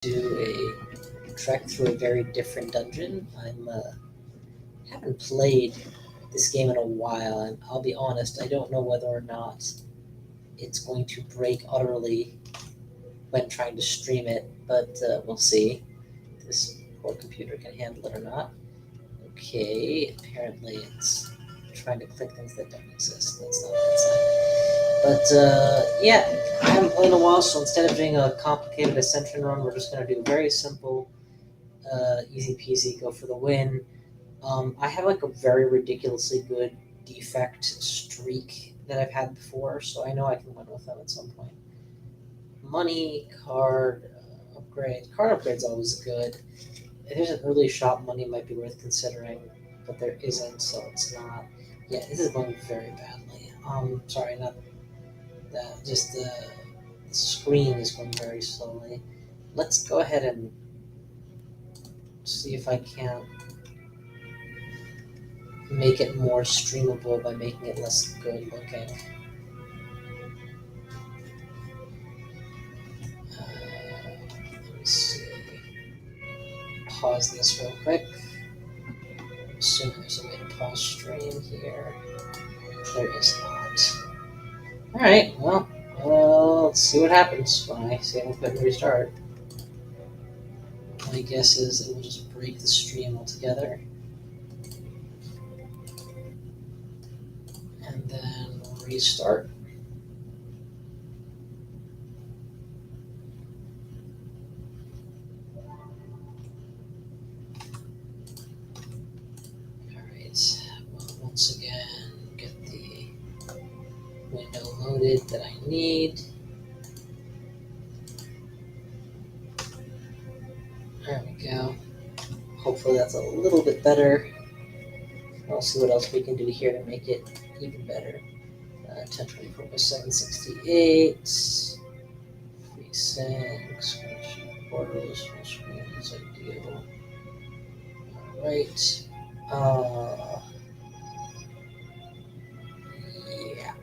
Do a trek through a very different dungeon. Haven't played this game in a while, and I'll be honest, I don't know whether or not it's going to break utterly when trying to stream it, but we'll see. If this poor computer can handle it or not. Okay, apparently it's trying to click things that don't exist. That's not a good sign. But yeah, I haven't played in a while, so instead of doing a complicated ascension run, we're just going to do very simple, easy peasy, go for the win. I have like a very ridiculously good defect streak that I've had before, so I know I can win with them at some point. Money, card, upgrade. Card upgrade's always good. If there's an early shop, money might be worth considering, but there isn't, so it's not. Yeah, this is going very badly. Sorry, not that. Just the screen is going very slowly. Let's go ahead and see if I can make it more streamable by making it less good looking. Let me see. Pause this real quick. I'm assuming there's a way to pause stream here. There is not. Alright, well, let's see what happens when I save and quit and restart. My guess is it will just break the stream altogether. And then restart. Alright, well, once again, get the window loaded that I need. There we go. Hopefully that's a little bit better. We'll see what else we can do here to make it even better. 1024 by 768. FreeSync, screen borders, full screen is ideal. Alright. Yeah.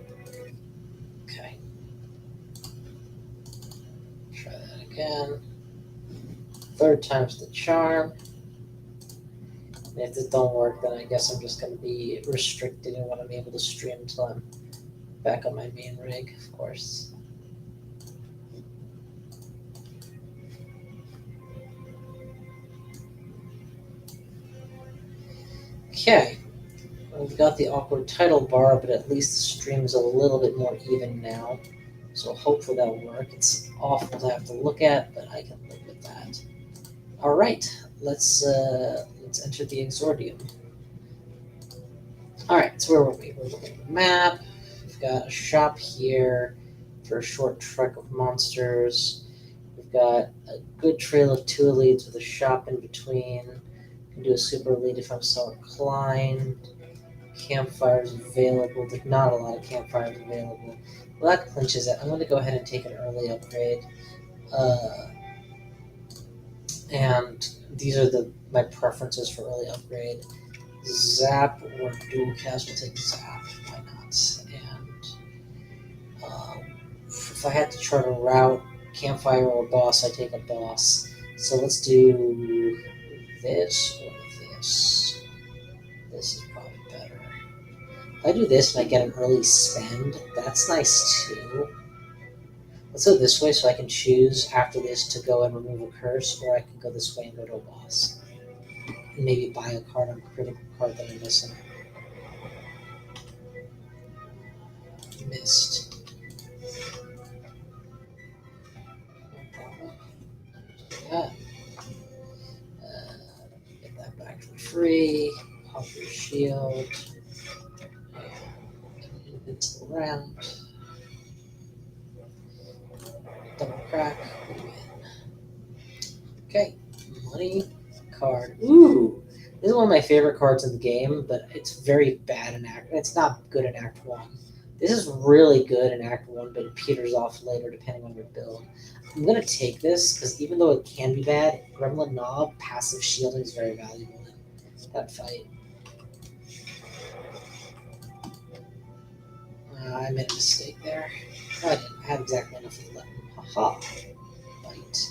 Okay. Try that again. Third time's the charm. And if this don't work, then I guess I'm just going to be restricted in what I'm able to stream until I'm back on my main rig, of course. Okay. We've got the awkward title bar, but at least the stream is a little bit more even now. So hopefully that'll work. It's awful to have to look at, but I can live with that. All right, let's enter the exordium. All right, so where were we? We're looking at the map. We've got a shop here for a short trek of monsters. We've got a good trail of 2 elites with a shop in between. Can do a super elite if I'm so inclined. Campfires available. There's not a lot of campfires available. Well, that clinches it. I'm going to go ahead and take an early upgrade. And these are my preferences for early upgrade. Zap or dual cast, we'll take Zap. Why not? And if I had to chart a route, campfire or boss, I take a boss. So let's do this or this. This is probably better. If I do this and I get an early spend, that's nice too. Let's go this way so I can choose after this to go and remove a curse, or I can go this way and go to a boss. And maybe buy a card on a critical card that I'm missing. Missed. Yeah. Get that back for free. Pop your shield. And into the round. Double crack. We win. Okay. Money. Card. Ooh! This is one of my favorite cards in the game, but it's very bad in Act. It's not good in Act 1. This is really good in Act 1, but it peters off later depending on your build. I'm going to take this because even though it can be bad, Gremlin Knob, passive shielding is very valuable in that fight. I made a mistake there. No, I didn't. I had exactly enough to let him. Haha. Bite.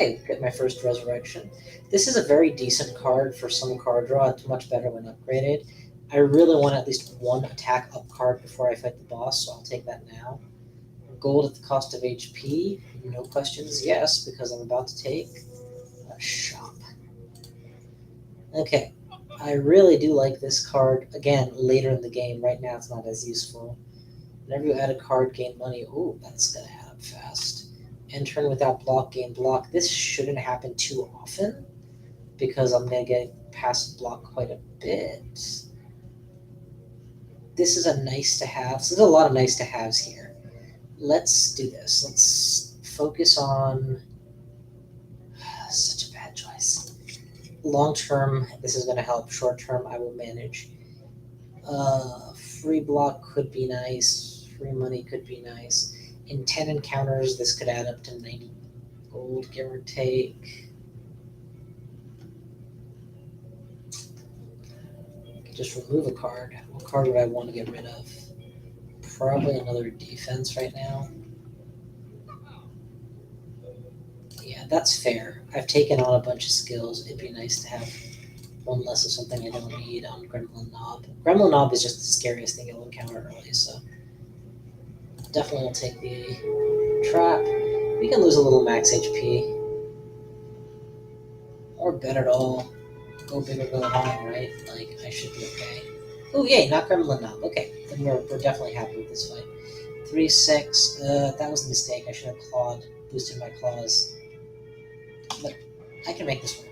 Okay, get my first resurrection. This is a very decent card for some card draw. It's much better when upgraded. I really want at least one attack up card before I fight the boss, so I'll take that now. Gold at the cost of HP, no questions, yes, because I'm about to take a shop. Okay, I really do like this card. Again, later in the game. Right now it's not as useful. Whenever you add a card, gain money. Ooh, that's gonna add up fast. And turn without block, gain block. This shouldn't happen too often because I'm gonna get past block quite a bit. This is a nice to have. So there's a lot of nice to haves here. Let's do this. Let's focus on such a bad choice. Long term, this is gonna help. Short term, I will manage. Free block could be nice. Free money could be nice. In 10 encounters, this could add up to 90 gold, give or take. Just remove a card. What card would I want to get rid of? Probably another defense right now. Yeah, that's fair. I've taken on a bunch of skills. It'd be nice to have one less of something I don't need on Gremlin Knob. Gremlin Knob is just the scariest thing you'll encounter early, so definitely will take the trap. We can lose a little max HP. Or bet at all. Go big or go home, right? Like, I should be okay. Oh, yay, not Gremlin Knob. Okay, then we're definitely happy with this fight. 3-6. That was a mistake. I should have boosted my claws. But I can make this work.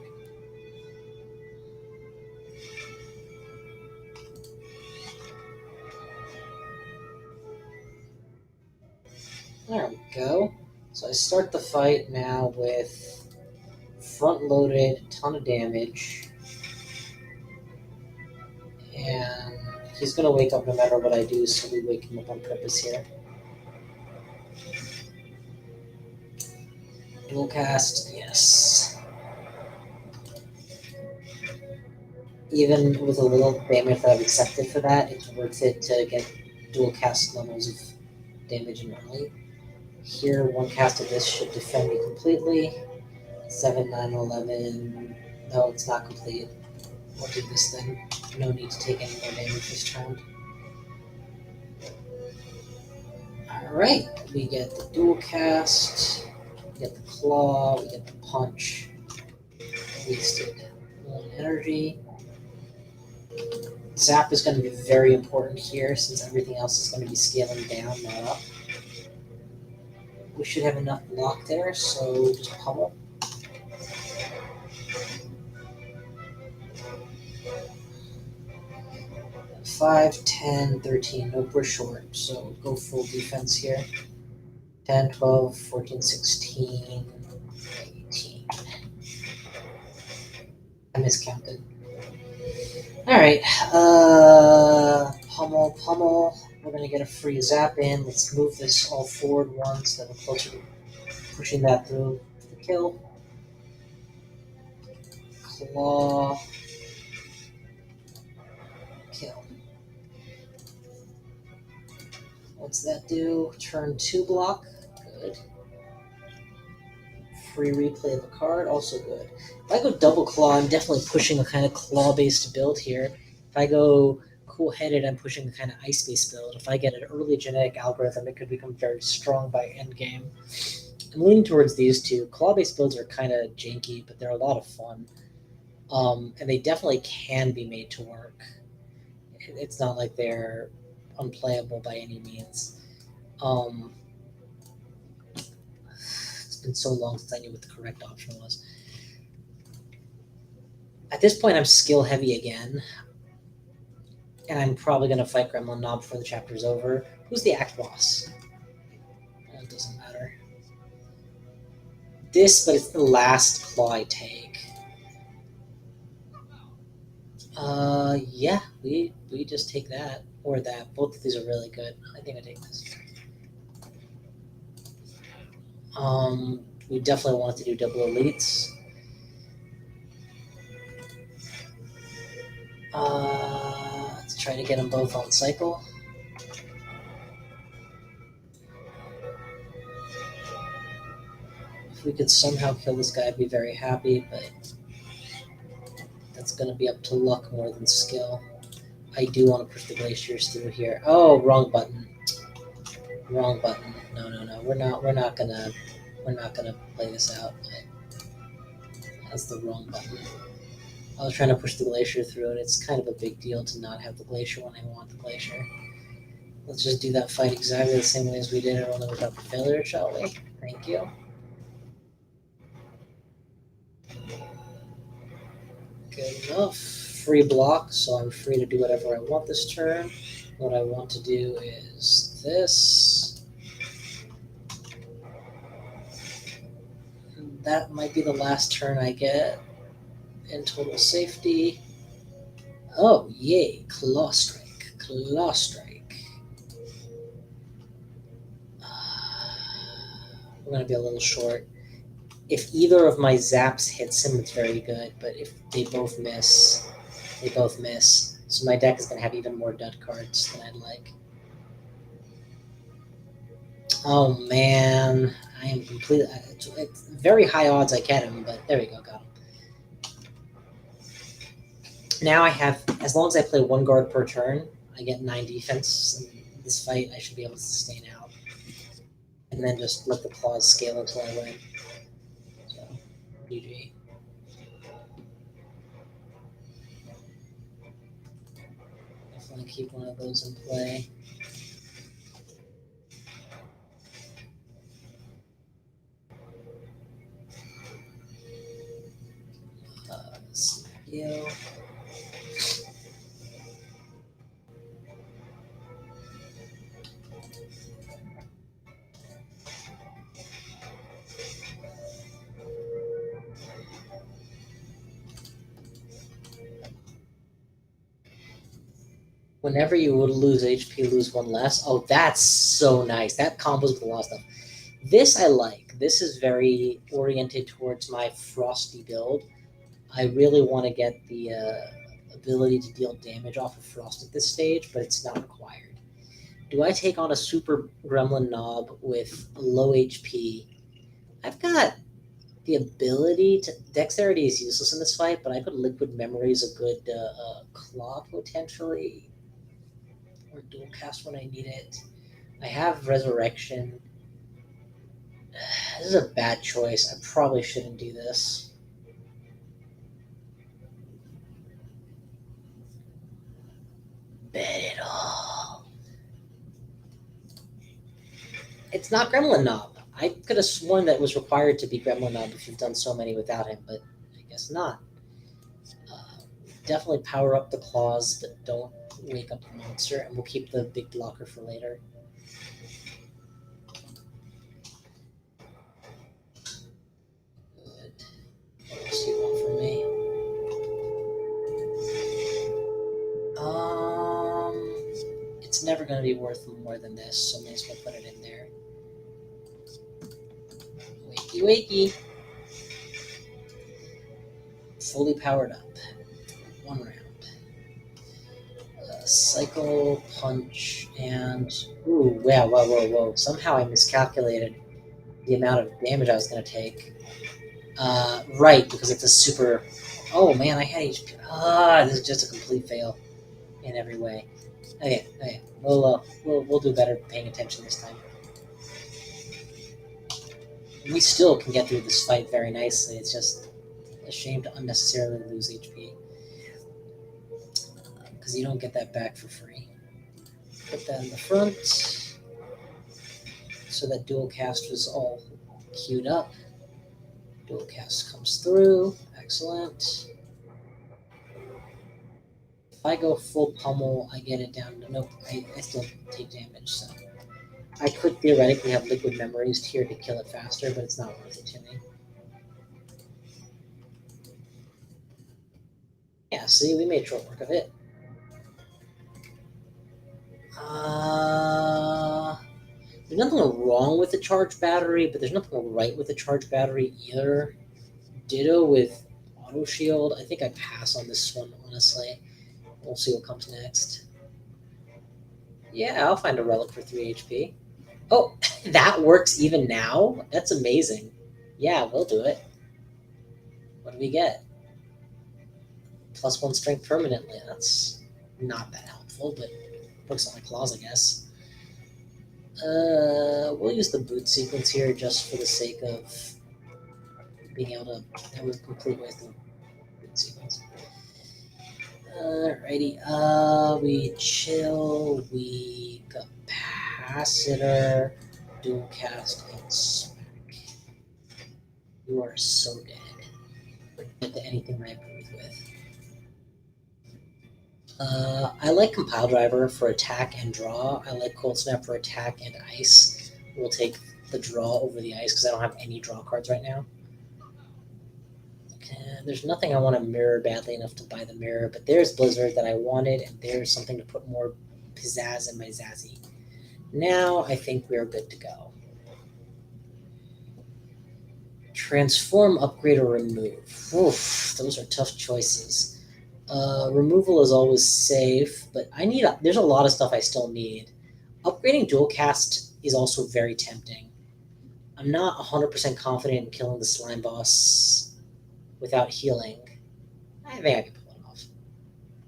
There we go. So I start the fight now with front-loaded, ton of damage. And he's going to wake up no matter what I do, so we wake him up on purpose here. Dual cast, yes. Even with a little damage that I've accepted for that, it's worth it to get dual cast levels of damage in early. Here, one cast of this should defend me completely. 7, 9, 11. No, it's not complete. We'll do this then. No need to take any more damage this round. Alright, we get the dual cast, we get the claw, we get the punch. Wasted 1 energy. Zap is going to be very important here since everything else is going to be scaling down, not up. We should have enough block there, so just pummel. Five, 10, 13. Nope, we're short, so go full defense here. 10, 12, 14, 16, 18. I miscounted. Alright, pummel. We're going to get a free zap in. Let's move this all forward once, so that we're closer to pushing that through for the kill. Claw. Kill. What's that do? Turn 2 block. Good. Free replay of the card. Also good. If I go double claw, I'm definitely pushing a kind of claw-based build here. If I go cool-headed, I'm pushing a kind of ice-based build. If I get an early genetic algorithm, it could become very strong by endgame. I'm leaning towards these two. Claw-based builds are kind of janky, but they're a lot of fun. And they definitely can be made to work. It's not like they're unplayable by any means. It's been so long since I knew what the correct option was. At this point, I'm skill heavy again. And I'm probably going to fight Gremlin Knob before the chapter's over. Who's the act boss? It doesn't matter. This, but it's the last claw I take. Yeah, we just take that. Or that. Both of these are really good. I think I take this. We definitely want to do double elites. Let's try to get them both on cycle. we could somehow kill this guy, I'd be very happy, but that's going to be up to luck more than skill. I do want to push the glaciers through here. Oh, wrong button. Wrong button. No, no, no. We're not gonna play this out. That's the wrong button. I was trying to push the glacier through, and it's kind of a big deal to not have the glacier when I want the glacier. Let's just do that fight exactly the same way as we did it, only without the failure, shall we? Thank you. Good enough. Free block, so I'm free to do whatever I want this turn. What I want to do is this. That might be the last turn I get in total safety. Oh, yay. Claw Strike. Claw Strike. We're going to be a little short. If either of my zaps hits him, it's very good. But if they both miss, they both miss. So my deck is going to have even more dud cards than I'd like. Oh, man. I am completely... It's very high odds I get him, but there we go. Got him. Now I have... As long as I play one guard per turn, I get 9 defense. In this fight, I should be able to sustain out. And then just let the claws scale until I win. So, GG. Definitely keep one of those in play. Skill. Whenever you would lose HP, lose one less. Oh, that's so nice. That combos with a lot of stuff. This I like. This is very oriented towards my Frosty build. I really want to get the ability to deal damage off of Frost at this stage, but it's not required. Do I take on a super Gremlin Knob with low HP? I've got the ability to... Dexterity is useless in this fight, but I put Liquid Memory as a good claw potentially. Or dual cast when I need it. I have Resurrection. This is a bad choice. I probably shouldn't do this. Bet it all. It's not Gremlin Knob. I could have sworn that was required to be Gremlin Knob if you've done so many without him, but I guess not. Definitely power up the claws, but don't wake up the monster, and we'll keep the big blocker for later. Good. What else do you want from me? It's never going to be worth more than this, so I may as well put it in there. Wakey, wakey. Fully powered up. 1 round. Cycle, punch, and... Ooh, wow, whoa, whoa, whoa. Somehow I miscalculated the amount of damage I was going to take. Right, because it's a super... Oh, man, I had HP. This is just a complete fail in every way. Okay. We'll do better paying attention this time. We still can get through this fight very nicely. It's just a shame to unnecessarily lose HP. Because you don't get that back for free. Put that in the front. So that dual cast was all queued up. Dual cast comes through. Excellent. If I go full pummel, I get it down to nope. I still take damage, so I could theoretically have Liquid Memories here to kill it faster, but it's not worth it to me. Yeah, see, we made short work of it. There's nothing wrong with the charge battery, but there's nothing right with the charge battery either. Ditto with auto shield. I think I pass on this one, honestly. We'll see what comes next. Yeah, I'll find a relic for 3 HP. Oh, that works even now? That's amazing. Yeah, we'll do it. What do we get? +1 strength permanently. That's not that helpful, but works on my claws, I guess. We'll use the boot sequence here just for the sake of being able to have a complete waste of boot sequence. Alrighty, we chill, we capacitor, dual cast, and smack. You are so dead. Get to anything I improve with. I like Compile Driver for attack and draw. I like Cold Snap for attack and ice. We'll take the draw over the ice because I don't have any draw cards right now. Okay, there's nothing I want to mirror badly enough to buy the mirror, but there's Blizzard that I wanted, and there's something to put more pizzazz in my Zazzy. Now I think we're good to go. Transform, upgrade, or remove. Oof, those are tough choices. Removal is always safe, but there's a lot of stuff I still need. Upgrading dual cast is also very tempting. I'm not 100% confident in killing the slime boss without healing. I think I can pull it off.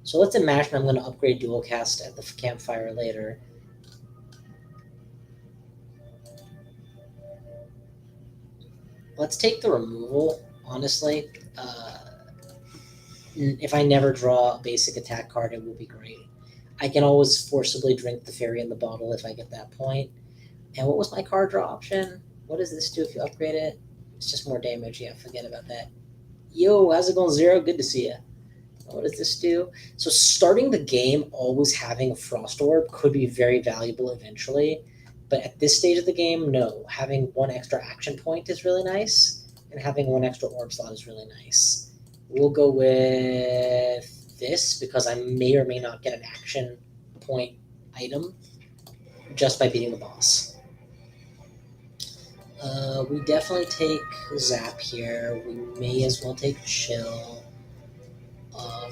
So let's imagine I'm going to upgrade dual cast at the campfire later. Let's take the removal, honestly. If I never draw a basic attack card, it will be great. I can always forcibly drink the fairy in the bottle if I get that point. And what was my card draw option? What does this do if you upgrade it? It's just more damage. Yeah, forget about that. Yo, how's it going, Zero? Good to see you. What does this do? So starting the game always having a Frost Orb could be very valuable eventually. But at this stage of the game, no. Having one extra action point is really nice. And having one extra orb slot is really nice. We'll go with this because I may or may not get an action point item just by beating the boss. We definitely take Zap here. We may as well take Chill.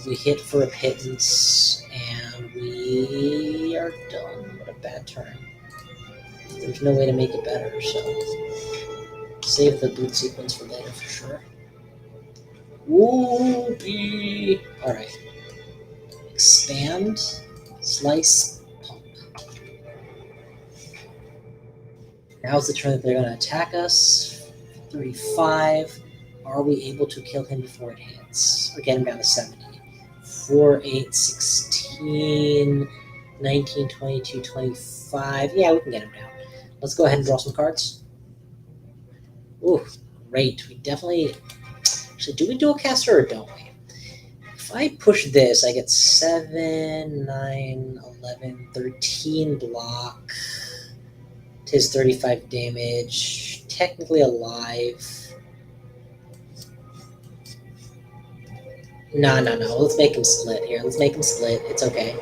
We hit for a pittance, and we are done. What a bad turn. There's no way to make it better, so save the boot sequence for later for sure. Whoopee! Alright. Expand, slice, pump. Now's the turn that they're going to attack us. 35. Are we able to kill him before it hits? Or get him down to 70. 4, 8, 16, 19, 22, 25. Yeah, we can get him down. Let's go ahead and draw some cards. Ooh, great. We definitely... Actually, do we dual caster or don't we? If I push this, I get 7, 9, 11, 13 block. Tis 35 damage. Technically alive. No. Let's make him split here. Let's make him split. It's okay.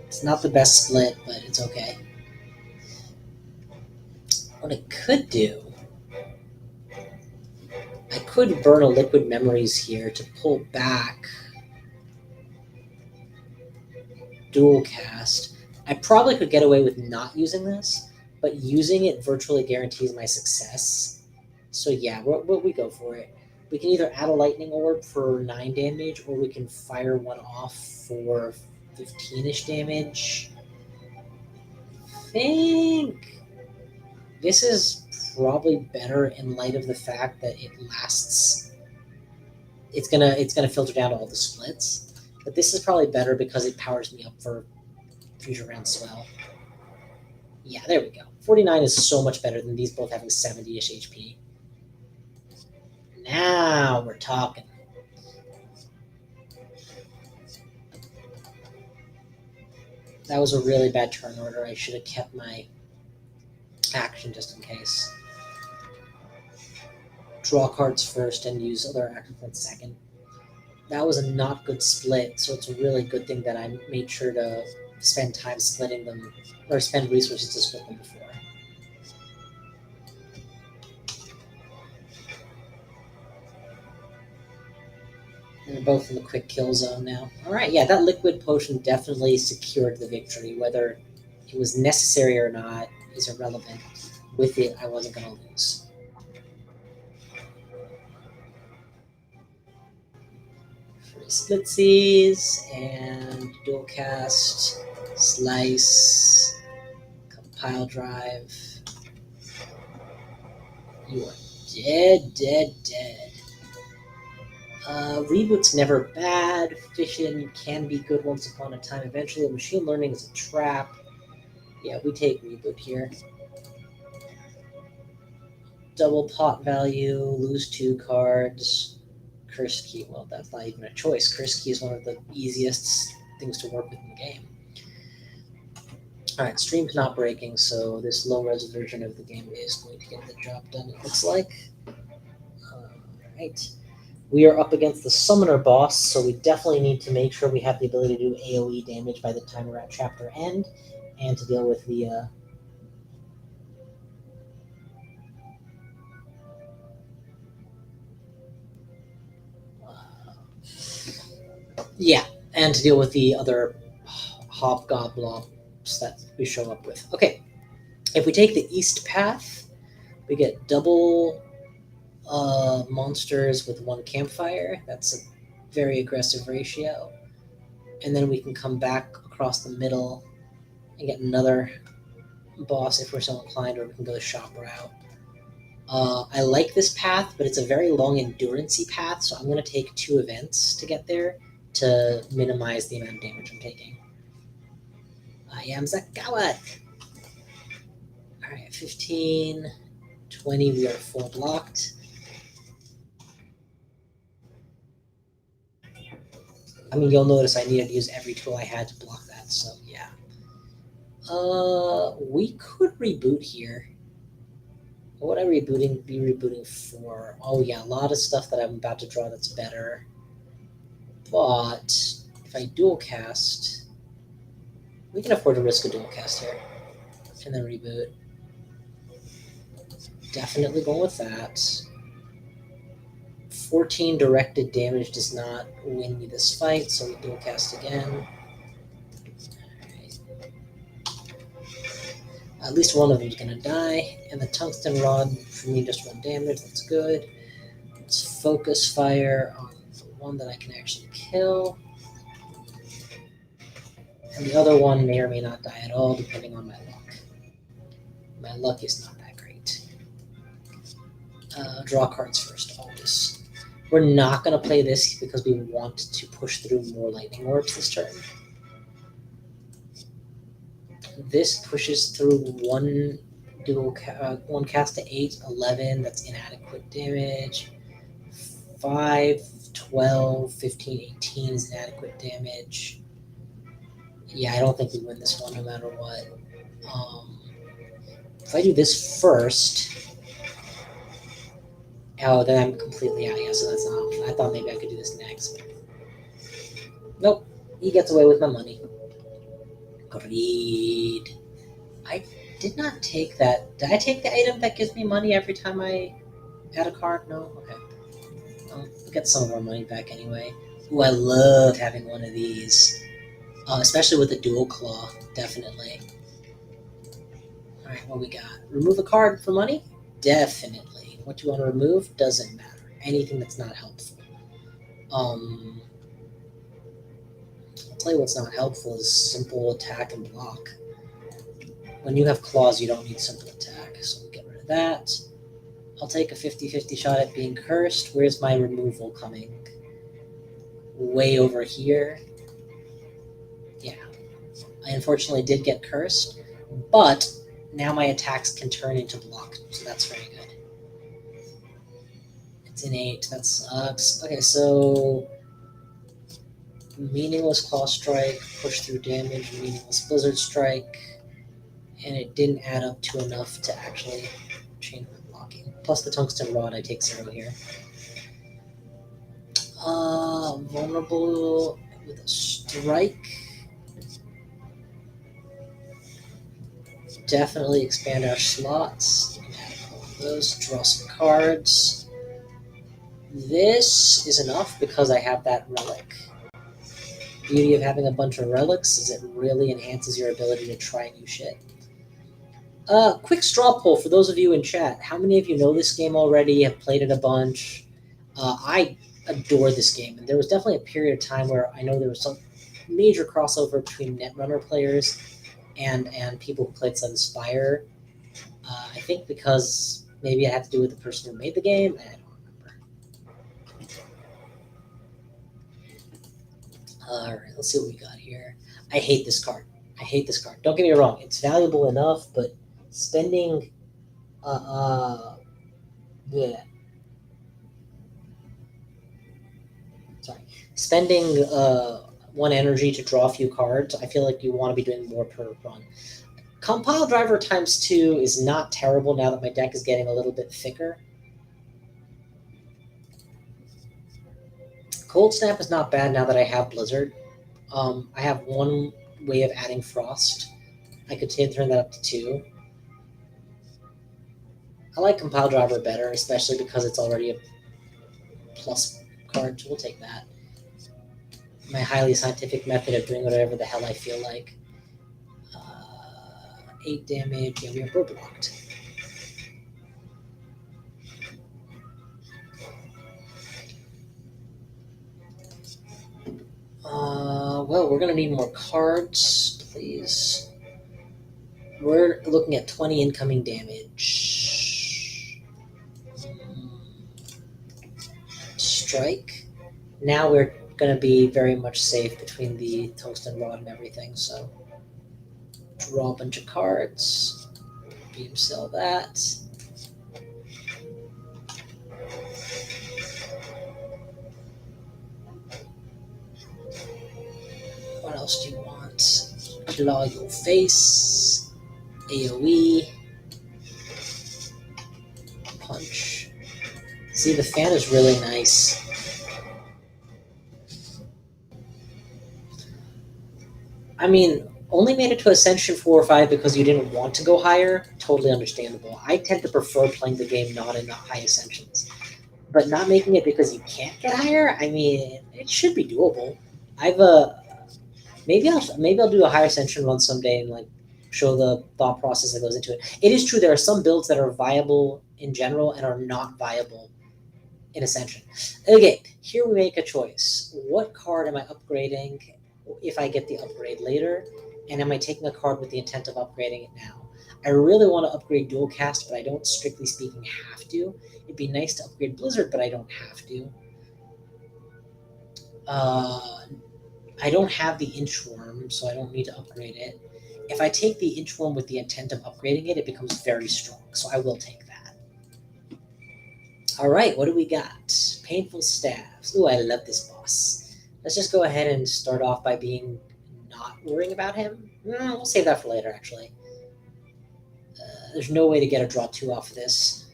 It's not the best split, but it's okay. What I could do... I could burn a Liquid Memories here to pull back dual cast. I probably could get away with not using this, but using it virtually guarantees my success. So yeah, we go for it. We can either add a Lightning Orb for 9 damage, or we can fire one off for 15-ish damage. I think this is probably better in light of the fact that it lasts. It's gonna filter down to all the splits, but this is probably better because it powers me up for future round swell. Yeah, there we go. 49 is so much better than these both having 70-ish HP. Now we're talking. That was a really bad turn order. I should have kept my action just in case. Draw cards first and use other action points second. That was a not good split, so it's a really good thing that I made sure to spend time splitting them, or spend resources to split them before. They're both in the quick kill zone now. Alright, yeah, that liquid potion definitely secured the victory. Whether it was necessary or not is irrelevant. With it, I wasn't going to lose. splitsies and dual cast, slice, compile drive. You are dead, dead, dead. Reboot's never bad. Fission can be good once upon a time. Eventually, machine learning is a trap. Yeah, we take reboot here. Double pot value, lose 2 cards. Curse key. Well, that's not even a choice. Curse key is one of the easiest things to work with in the game. Alright, stream's not breaking, so this low-res version of the game is going to get the job done, it looks like. Alright. We are up against the Summoner boss, so we definitely need to make sure we have the ability to do AoE damage by the time we're at chapter end, and to deal with the yeah, and to deal with the other hobgoblins that we show up with. Okay, if we take the east path, we get double monsters with 1 campfire. That's a very aggressive ratio. And then we can come back across the middle and get another boss if we're so inclined, or we can go the shop route. I like this path, but it's a very long endurance-y path, so I'm going to take 2 events to get there to minimize the amount of damage I'm taking. I am Zakawat! Alright, 15, 20, we are full blocked. I mean, you'll notice I needed to use every tool I had to block that, so yeah. We could reboot here. What would I be rebooting for? Oh yeah, a lot of stuff that I'm about to draw that's better. But if I dual cast, we can afford to risk a dual cast here. And then reboot. Definitely going with that. 14 directed damage does not win me this fight, so we dual cast again. Alright. At least one of them is going to die. And the tungsten rod, for me, just 1 damage. That's good. Let's focus fire on the one that I can actually kill. And the other one may or may not die at all, depending on my luck. My luck is not that great. Draw cards first, always. We're not going to play this because we want to push through more lightning orbs this turn. This pushes through one cast to 8, 11, that's inadequate damage. 5, 12, 15, 18 is inadequate damage. Yeah, I don't think we win this one no matter what. If I do this first... Oh, then I'm completely out. Yeah, so that's not option. I thought maybe I could do this next. But... Nope. He gets away with my money. Greed. I did not take that. Did I take the item that gives me money every time I add a card? No? Okay. We'll get some of our money back anyway. Ooh, I love having one of these. Especially with the dual claw. Definitely. Alright, what we got? Remove a card for money? Definitely. What you want to remove doesn't matter. Anything that's not helpful. I'll tell you what's not helpful is simple attack and block. When you have claws, you don't need simple attack, so we'll get rid of that. I'll take a 50-50 shot at being cursed. Where's my removal coming? Way over here. Yeah. I unfortunately did get cursed, but now my attacks can turn into block, so that's very good. It's an 8. That sucks. Okay, so meaningless claw strike, push through damage, meaningless blizzard strike, and it didn't add up to enough to actually change my blocking. Plus the tungsten rod, I take 0 here. Vulnerable with a strike. Definitely expand our slots. Those, draw some cards. This is enough because I have that relic. Beauty of having a bunch of relics is it really enhances your ability to try new shit. Quick straw poll for those of you in chat. How many of you know this game already, have played it a bunch? I adore this game, and there was definitely a period of time where I know there was some major crossover between Netrunner players and people who played Blitz the Spire. I think because maybe it had to do with the person who made the game. I don't remember. All right, let's see what we got here. I hate this card. I hate this card. Don't get me wrong; it's valuable enough, but spending, yeah, sorry, spending one energy to draw a few cards. I feel like you want to be doing more per run. Compile Driver times 2 is not terrible now that my deck is getting a little bit thicker. Cold Snap is not bad now that I have Blizzard. I have one way of adding Frost. I could turn that up to 2. I like Compile Driver better, especially because it's already a plus card, so we'll take that. My highly scientific method of doing whatever the hell I feel like. 8 damage, yeah, we are bird blocked. Well, we're going to need more cards, please. We're looking at 20 incoming damage. Strike. Now we're going to be very much safe between the tungsten rod and everything, so draw a bunch of cards. Beam sell that. What else do you want? Claw your face. AoE. Punch. See, the fan is really nice. I mean, only made it to Ascension 4 or 5 because you didn't want to go higher. Totally understandable. I tend to prefer playing the game not in the high Ascensions. But not making it because you can't get higher, I mean, it should be doable. I've maybe I'll do a higher Ascension run someday and like show the thought process that goes into it. It is true there are some builds that are viable in general and are not viable in Ascension. Okay, here we make a choice. What card am I upgrading if I get the upgrade later? And am I taking a card with the intent of upgrading it now? I really want to upgrade Dual Cast, but I don't, strictly speaking, have to. It'd be nice to upgrade Blizzard, but I don't have to. I don't have the Inchworm, so I don't need to upgrade it. If I take the Inchworm with the intent of upgrading it, it becomes very strong, so I will take that. All right, what do we got? Painful Staves. Ooh, I love this boss. Let's just go ahead and start off by being not worrying about him. We'll save that for later, actually. There's no way to get a draw 2 off of this.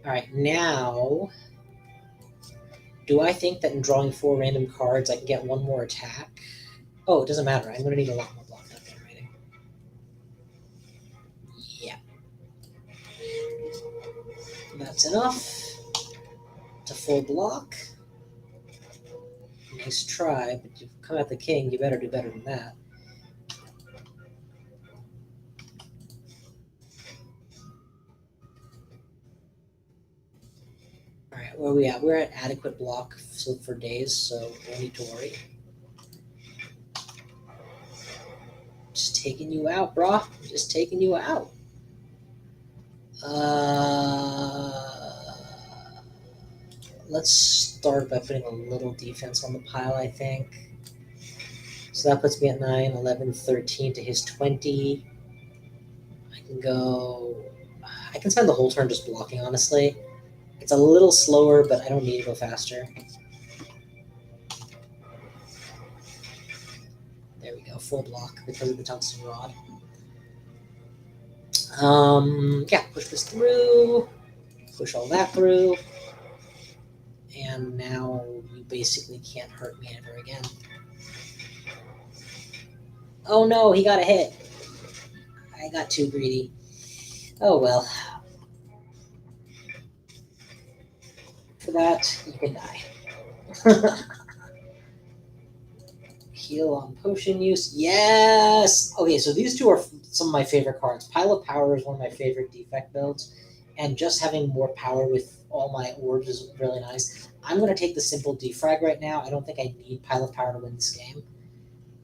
All right, now, do I think that in drawing 4 random cards, I can get 1 more attack? Oh, it doesn't matter. I'm going to need a lot more block not generating. Yeah. That's enough to full block. Nice try, but you've come at the king. You better do better than that. All right, where are we at? We're at adequate block for days, so don't need to worry. Just taking you out, brah. Just taking you out. Let's start by putting a little defense on the pile, I think. So that puts me at 9, 11, 13 to his 20. I can go... I can spend the whole turn just blocking, honestly. It's a little slower, but I don't need to go faster. There we go, full block because of the tungsten rod. Yeah, push this through. Push all that through. And now you basically can't hurt me ever again. Oh no, he got a hit. I got too greedy. Oh well. For that, you can die. Heal on potion use. Yes! Okay, so these two are some of my favorite cards. Pile of Power is one of my favorite Defect builds. and just having more power with all my orbs is really nice. I'm going to take the simple defrag right now. I don't think I need Pile of Power to win this game.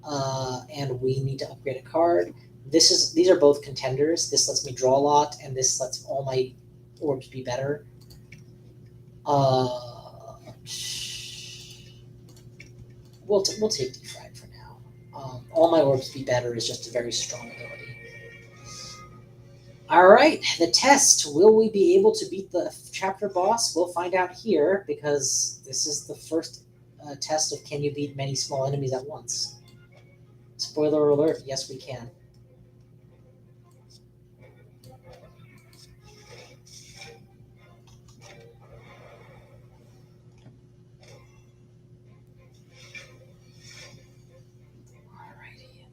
And we need to upgrade a card. These are both contenders. This lets me draw a lot, and this lets all my orbs be better. We'll take defrag for now. All my orbs be better is just a very strong ability. All right, the test. Will we be able to beat the chapter boss? We'll find out here, because this is the first test of can you beat many small enemies at once. Spoiler alert, yes we can.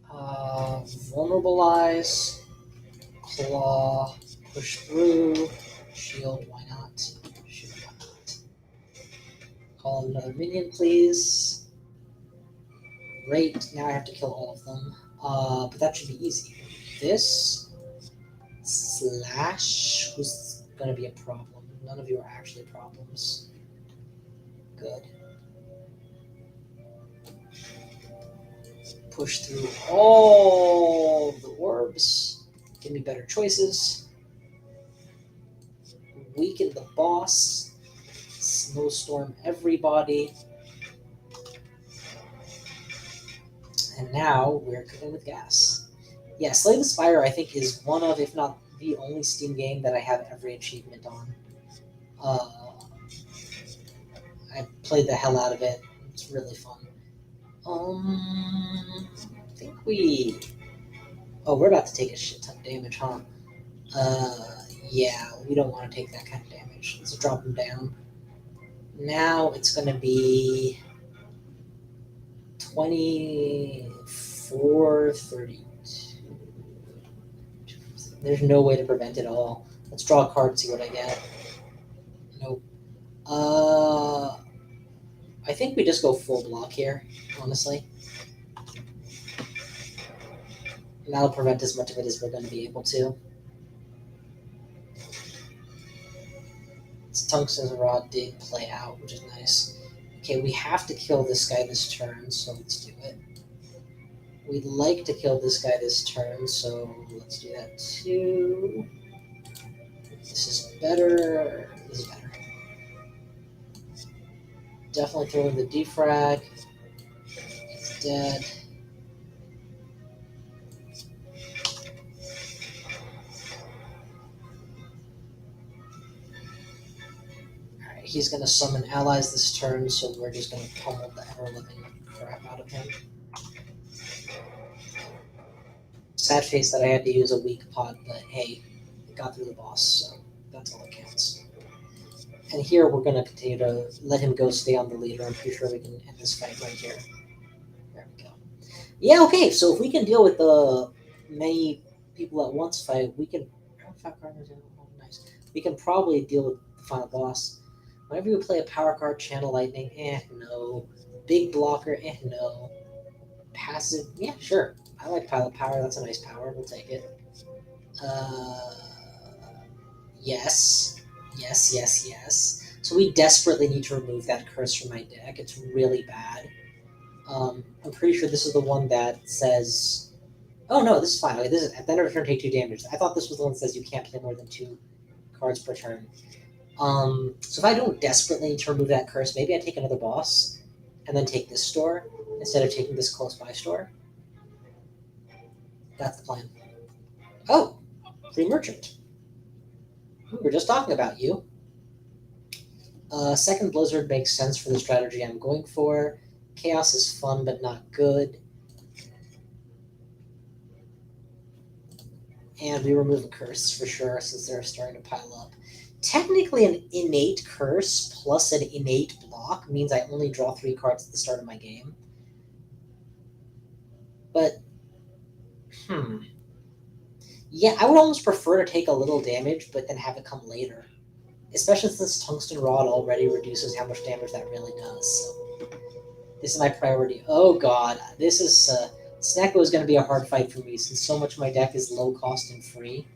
Alrighty. Vulnerable Eyes, Claw, Push Through, Shield, why not? Shoot, why not? Call another minion, please. Great, now I have to kill all of them. But that should be easy. This slash was going to be a problem. None of you are actually problems. Good. Push through all the orbs. Give me better choices. Weaken the boss. Snowstorm everybody. And now we're cooking with gas. Yeah, Slay the Spire, I think, is one of, if not the only Steam game that I have every achievement on. I played the hell out of it. It's really fun. I think we... Oh, we're about to take a shit ton of damage, huh? Yeah, we don't want to take that kind of damage. Let's drop him down. Now it's going to be 24, 32. There's no way to prevent it all. Let's draw a card and see what I get. Nope. I think we just go full block here, honestly. And that'll prevent as much of it as we're going to be able to. This Tungsten Rod did play out, which is nice. Okay, we have to kill this guy this turn, so let's do it. We'd like to kill this guy this turn, so let's do that too. This is better. This is better. Definitely throw in the defrag. It's dead. Alright, he's going to summon allies this turn, so we're just going to pummel the ever-living crap out of him. Sad face that I had to use a weak pot, but hey, it got through the boss, so that's all that counts. And here we're going to continue to let him go stay on the leader. I'm pretty sure we can end this fight right here. There we go. Yeah, okay, so if we can deal with the many people at once fight, we can... Nice. We can probably deal with the final boss. Whenever you play a power card, Channel Lightning, no. Big blocker, no. Passive, yeah, sure. I like Pile of Power, that's a nice power, we'll take it. Yes. Yes. So we desperately need to remove that curse from my deck. It's really bad. I'm pretty sure this is the one that says... Oh no, this is fine. Okay, this is at the end of turn take 2 damage. I thought this was the one that says you can't play more than 2 cards per turn. So if I don't desperately need to remove that curse, maybe I take another boss and then take this store instead of taking this close by store. That's the plan. Oh, free merchant. We were just talking about you. Second Blizzard makes sense for the strategy I'm going for. Chaos is fun, but not good. And we remove a curse for sure, since they're starting to pile up. Technically, an innate curse plus an innate block means I only draw 3 cards at the start of my game. But, yeah, I would almost prefer to take a little damage, but then have it come later. Especially since Tungsten Rod already reduces how much damage that really does. So this is my priority. Oh god, this is... Snecko is going to be a hard fight for me, since so much of my deck is low cost and free.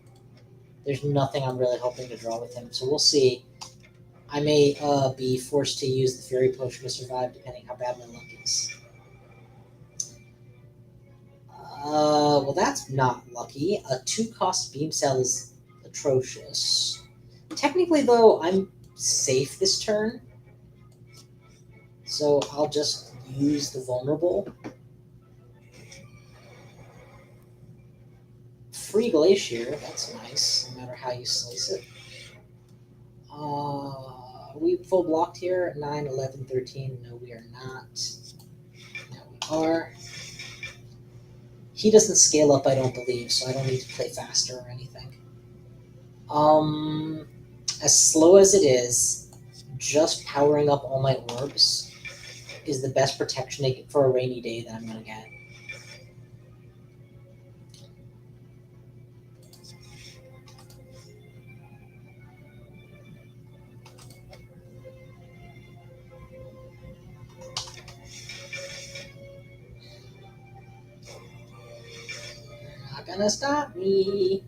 There's nothing I'm really hoping to draw with him, so we'll see. I may be forced to use the Fury Potion to survive, depending how bad my luck is. Well, that's not lucky. A 2-cost Beam Cell is atrocious. Technically, though, I'm safe this turn, so I'll just use the Vulnerable. Free Glacier, that's nice, no matter how you slice it. We full blocked here, 9, 11, 13. No, we are not. No, we are. He doesn't scale up, I don't believe, so I don't need to play faster or anything. As slow as it is, just powering up all my orbs is the best protection for a rainy day that I'm going to get. Not gonna stop me.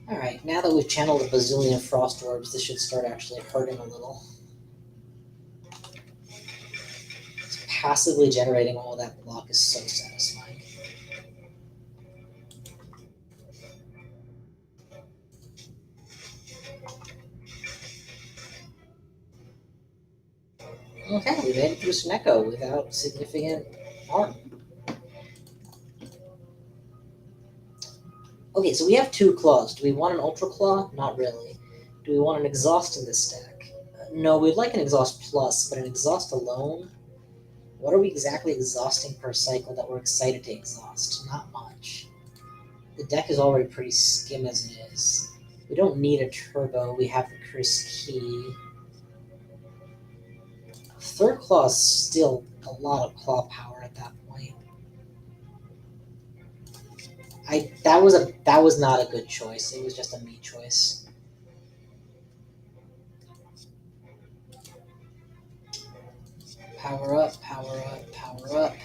Alright, now that we've channeled a bazillion Frost Orbs, this should start actually hurting a little. Passively generating all that block is so satisfying. Okay, we made it through Snecko without significant harm. Okay, so we have 2 claws. Do we want an Ultra Claw? Not really. Do we want an Exhaust in this deck? No, we'd like an Exhaust Plus, but an Exhaust alone? What are we exactly exhausting per cycle that we're excited to exhaust? Not much. The deck is already pretty skim as it is. We don't need a turbo. We have the Curse Key. 3rd Claw is still a lot of claw power at that point. That was not a good choice. It was just a me choice. Power up, power up, power up.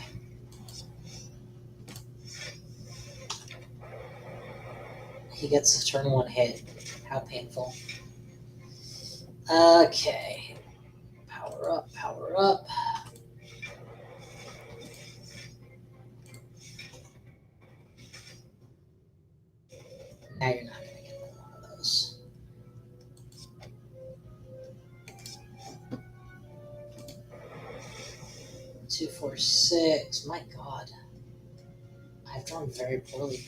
He gets a turn 1 hit. How painful. Okay. Power up, power up. Now you're not going to get one of those. Two, 4, 6. My God. I've drawn very poorly.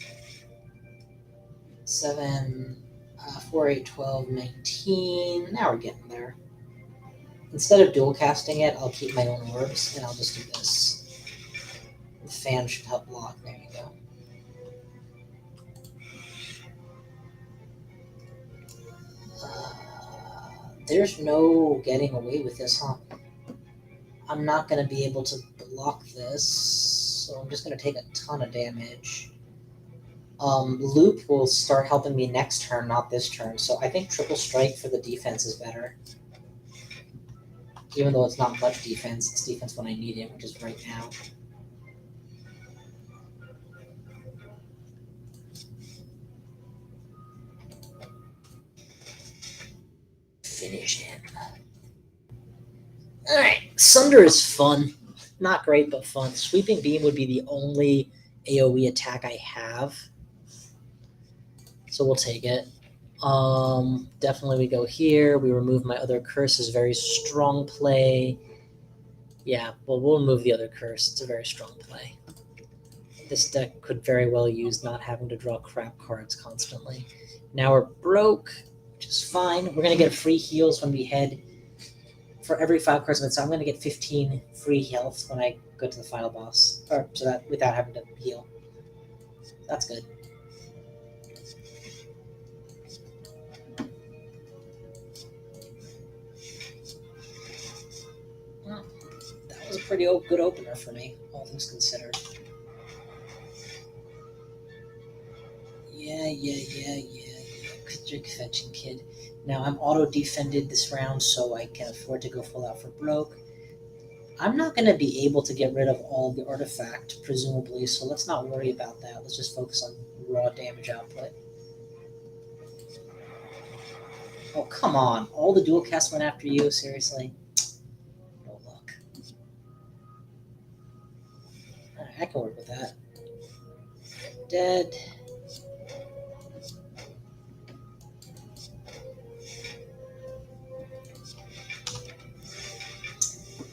7, 4, 8, 12, 19. Now we're getting there. Instead of dual casting it, I'll keep my own orbs, and I'll just do this. The fan should help block. There you go. There's no getting away with this, huh? I'm not going to be able to block this, so I'm just going to take a ton of damage. Loop will start helping me next turn, not this turn, so I think Triple Strike for the defense is better. Even though it's not much defense, it's defense when I need it, which is right now. Finish him. Alright, Sunder is fun. Not great, but fun. Sweeping Beam would be the only AoE attack I have. So we'll take it. Definitely we go here. We remove my other curse is very strong play. Yeah, well, we'll remove the other curse. It's a very strong play. This deck could very well use not having to draw crap cards constantly. Now we're broke, which is fine. We're going to get free heals when we head for every 5 cards. So I'm going to get 15 free health when I go to the final boss. Or so that without having to heal. That's good. Well, that was a pretty good opener for me, all things considered. Yeah. Drink fetching kid. Now I'm auto defended this round, so I can afford to go full out for broke. I'm not going to be able to get rid of all the artifact, presumably, so let's not worry about that. Let's just focus on raw damage output. Oh, come on. All the dual casts went after you? Seriously? No luck. Alright, I can work with that. Dead.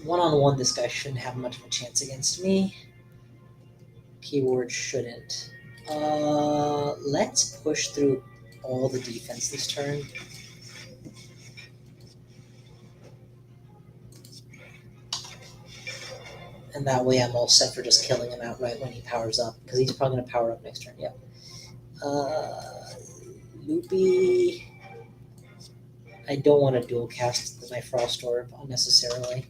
One-on-one, this guy shouldn't have much of a chance against me. Keyword shouldn't. Let's push through all the defense this turn. And that way I'm all set for just killing him outright when he powers up, because he's probably going to power up next turn, yep. Loopy. I don't want to dual cast my Frost Orb unnecessarily.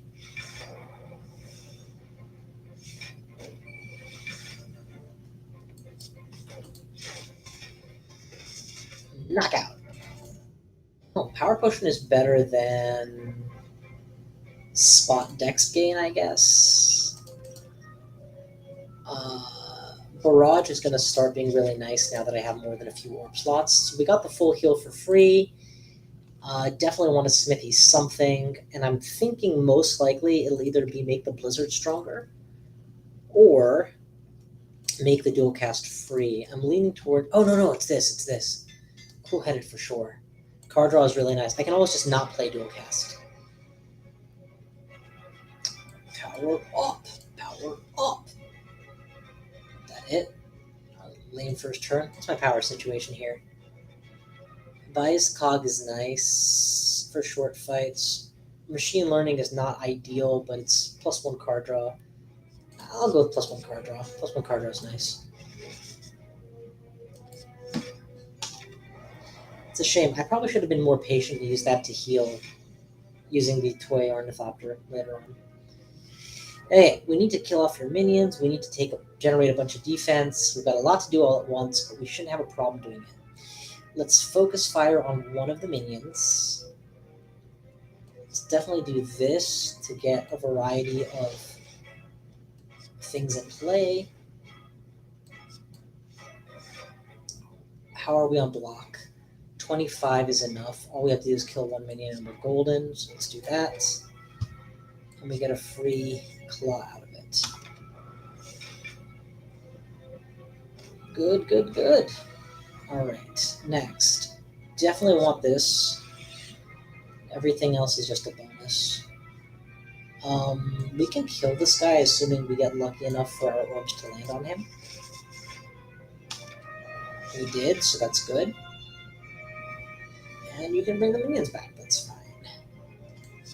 Knockout. Oh, Power Potion is better than Spot Dex Gain, I guess. Barrage is going to start being really nice now that I have more than a few orb slots. So we got the full heal for free. Definitely want to smithy something, and I'm thinking most likely it'll either be make the Blizzard stronger or make the dual cast free. I'm leaning toward... Oh, no, it's this. Cool-headed for sure. Card draw is really nice. I can always just not play dual cast. Power up! That it? Lane first turn. What's my power situation here? Bias Cog is nice for short fights. Machine Learning is not ideal, but it's +1 card draw. I'll go with +1 card draw. +1 card draw is nice. It's a shame. I probably should have been more patient to use that to heal using the Toy Ornithopter later on. Hey, we need to kill off your minions. We need to generate a bunch of defense. We've got a lot to do all at once, but we shouldn't have a problem doing it. Let's focus fire on one of the minions. Let's definitely do this to get a variety of things at play. How are we on block? 25 is enough. All we have to do is kill one minion and we're golden, so let's do that. And we get a free claw out of it. Good. Alright, next. Definitely want this. Everything else is just a bonus. We can kill this guy assuming we get lucky enough for our orbs to land on him. We did, so that's good. And you can bring the minions back, that's fine.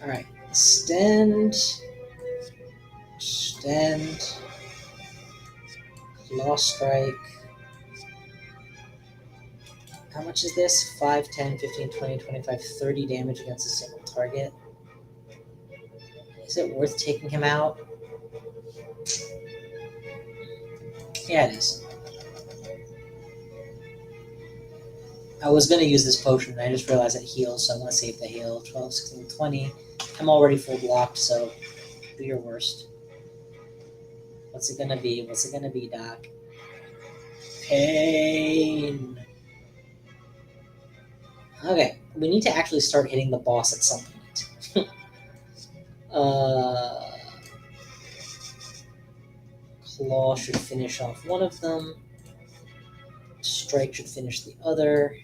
Alright, extend. Claw Strike. How much is this? 5, 10, 15, 20, 25, 30 damage against a single target. Is it worth taking him out? Yeah, it is. I was going to use this potion, and I just realized it heals, so I'm going to save the heal. 12, 16, 20. I'm already full blocked, so do your worst. What's it going to be? Doc? Pain! Okay, we need to actually start hitting the boss at some point. Claw should finish off one of them. Strike should finish the other.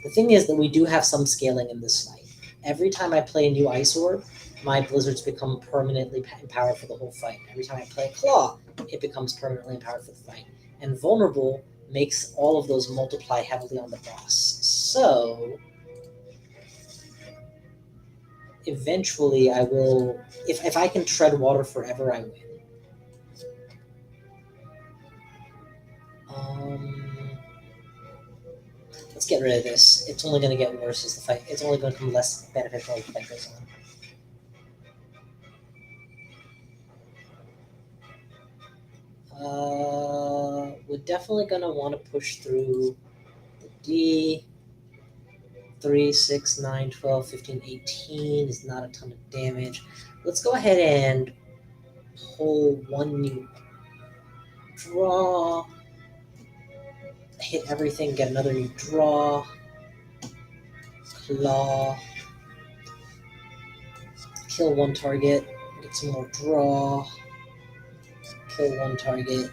The thing is that we do have some scaling in this fight. Every time I play a new Ice Orb, my Blizzards become permanently empowered for the whole fight. Every time I play a Claw, it becomes permanently empowered for the fight. And Vulnerable makes all of those multiply heavily on the boss. So eventually I will... If I can tread water forever, I win. Let's get rid of this. It's only going to get worse as the fight... It's only going to become less beneficial as the fight goes on. We're definitely going to want to push through the D. 3, 6, 9, 12, 15, 18 is not a ton of damage. Let's go ahead and pull one new draw. Hit everything, get another new draw. Claw. Kill one target, get some more draw. Kill one target.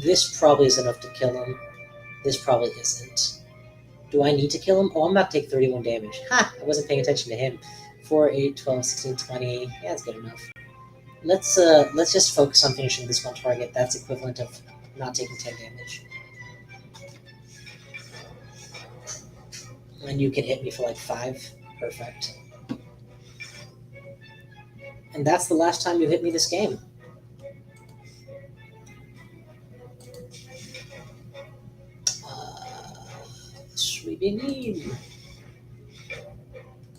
This probably is enough to kill him. This probably isn't. Do I need to kill him? Oh, I'm about to take 31 damage. Ha! I wasn't paying attention to him. 4, 8, 12, 16, 20. Yeah, that's good enough. Let's just focus on finishing this one target. That's equivalent of not taking 10 damage. And you can hit me for like 5. Perfect. And that's the last time you hit me this game. Sweeping Beam.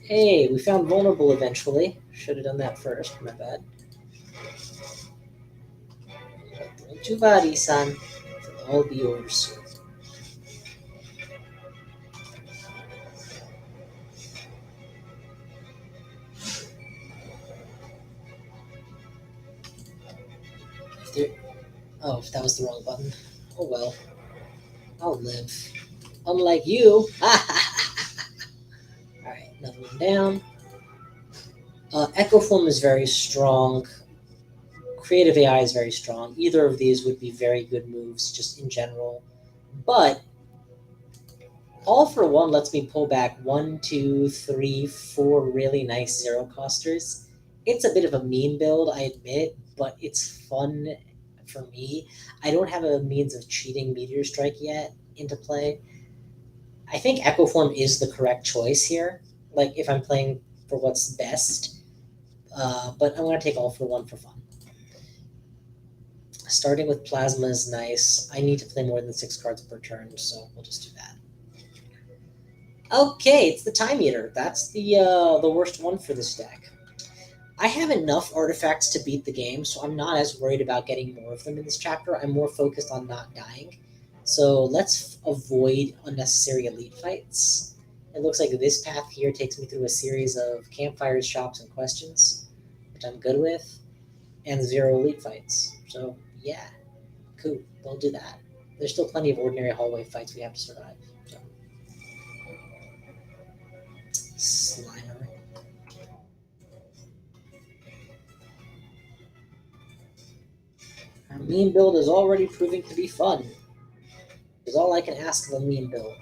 Hey, we found vulnerable eventually. Should have done that first. My bad. Don't you worry, son. It'll all be yours. Oh, if that was the wrong button. Oh well. I'll live. Unlike you. Alright, another one down. Echo Form is very strong. Creative AI is very strong. Either of these would be very good moves just in general. But All for One lets me pull back 1, 2, 3, 4 really nice zero costers. It's a bit of a mean build, I admit, but it's fun for me. I don't have a means of cheating Meteor Strike yet into play. I think Echo Form is the correct choice here, like if I'm playing for what's best. But I'm going to take All for One for fun. Starting with Plasma is nice. I need to play more than 6 cards per turn, so we'll just do that. Okay, it's the Time Eater. That's the worst one for this deck. I have enough artifacts to beat the game, so I'm not as worried about getting more of them in this chapter. I'm more focused on not dying. So let's avoid unnecessary elite fights. It looks like this path here takes me through a series of campfires, shops, and questions, which I'm good with, and 0 elite fights. So yeah, cool, we'll do that. There's still plenty of ordinary hallway fights we have to survive. So. Slimer. Our meme build is already proving to be fun. Is all I can ask of a meme build.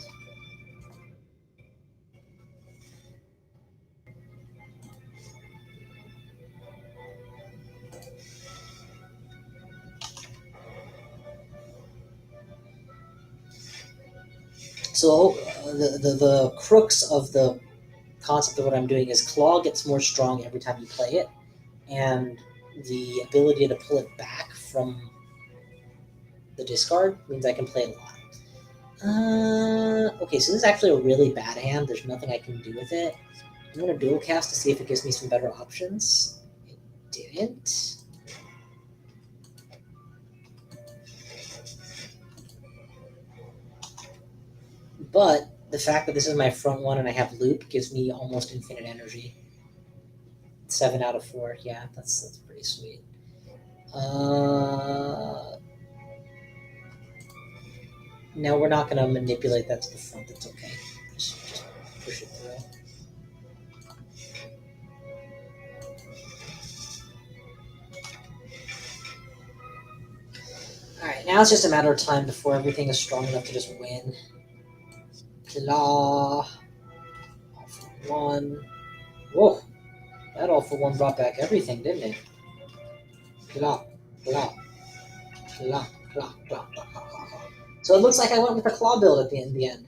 So the crux of the concept of what I'm doing is Claw gets more strong every time you play it, and the ability to pull it back from the discard means I can play it a lot. Okay, so this is actually a really bad hand. There's nothing I can do with it. I'm going to dual cast to see if it gives me some better options. It didn't. But the fact that this is my front one and I have loop gives me almost infinite energy. 7 out of 4. Yeah, that's pretty sweet. No, we're not going to manipulate that to the front. That's okay. Just push it through. Alright, now it's just a matter of time before everything is strong enough to just win. Claw. All for one. Whoa. That all for one brought back everything, didn't it? Claw. Claw. Claw. Claw. Claw. Claw. Claw. So it looks like I went with the claw build at the end.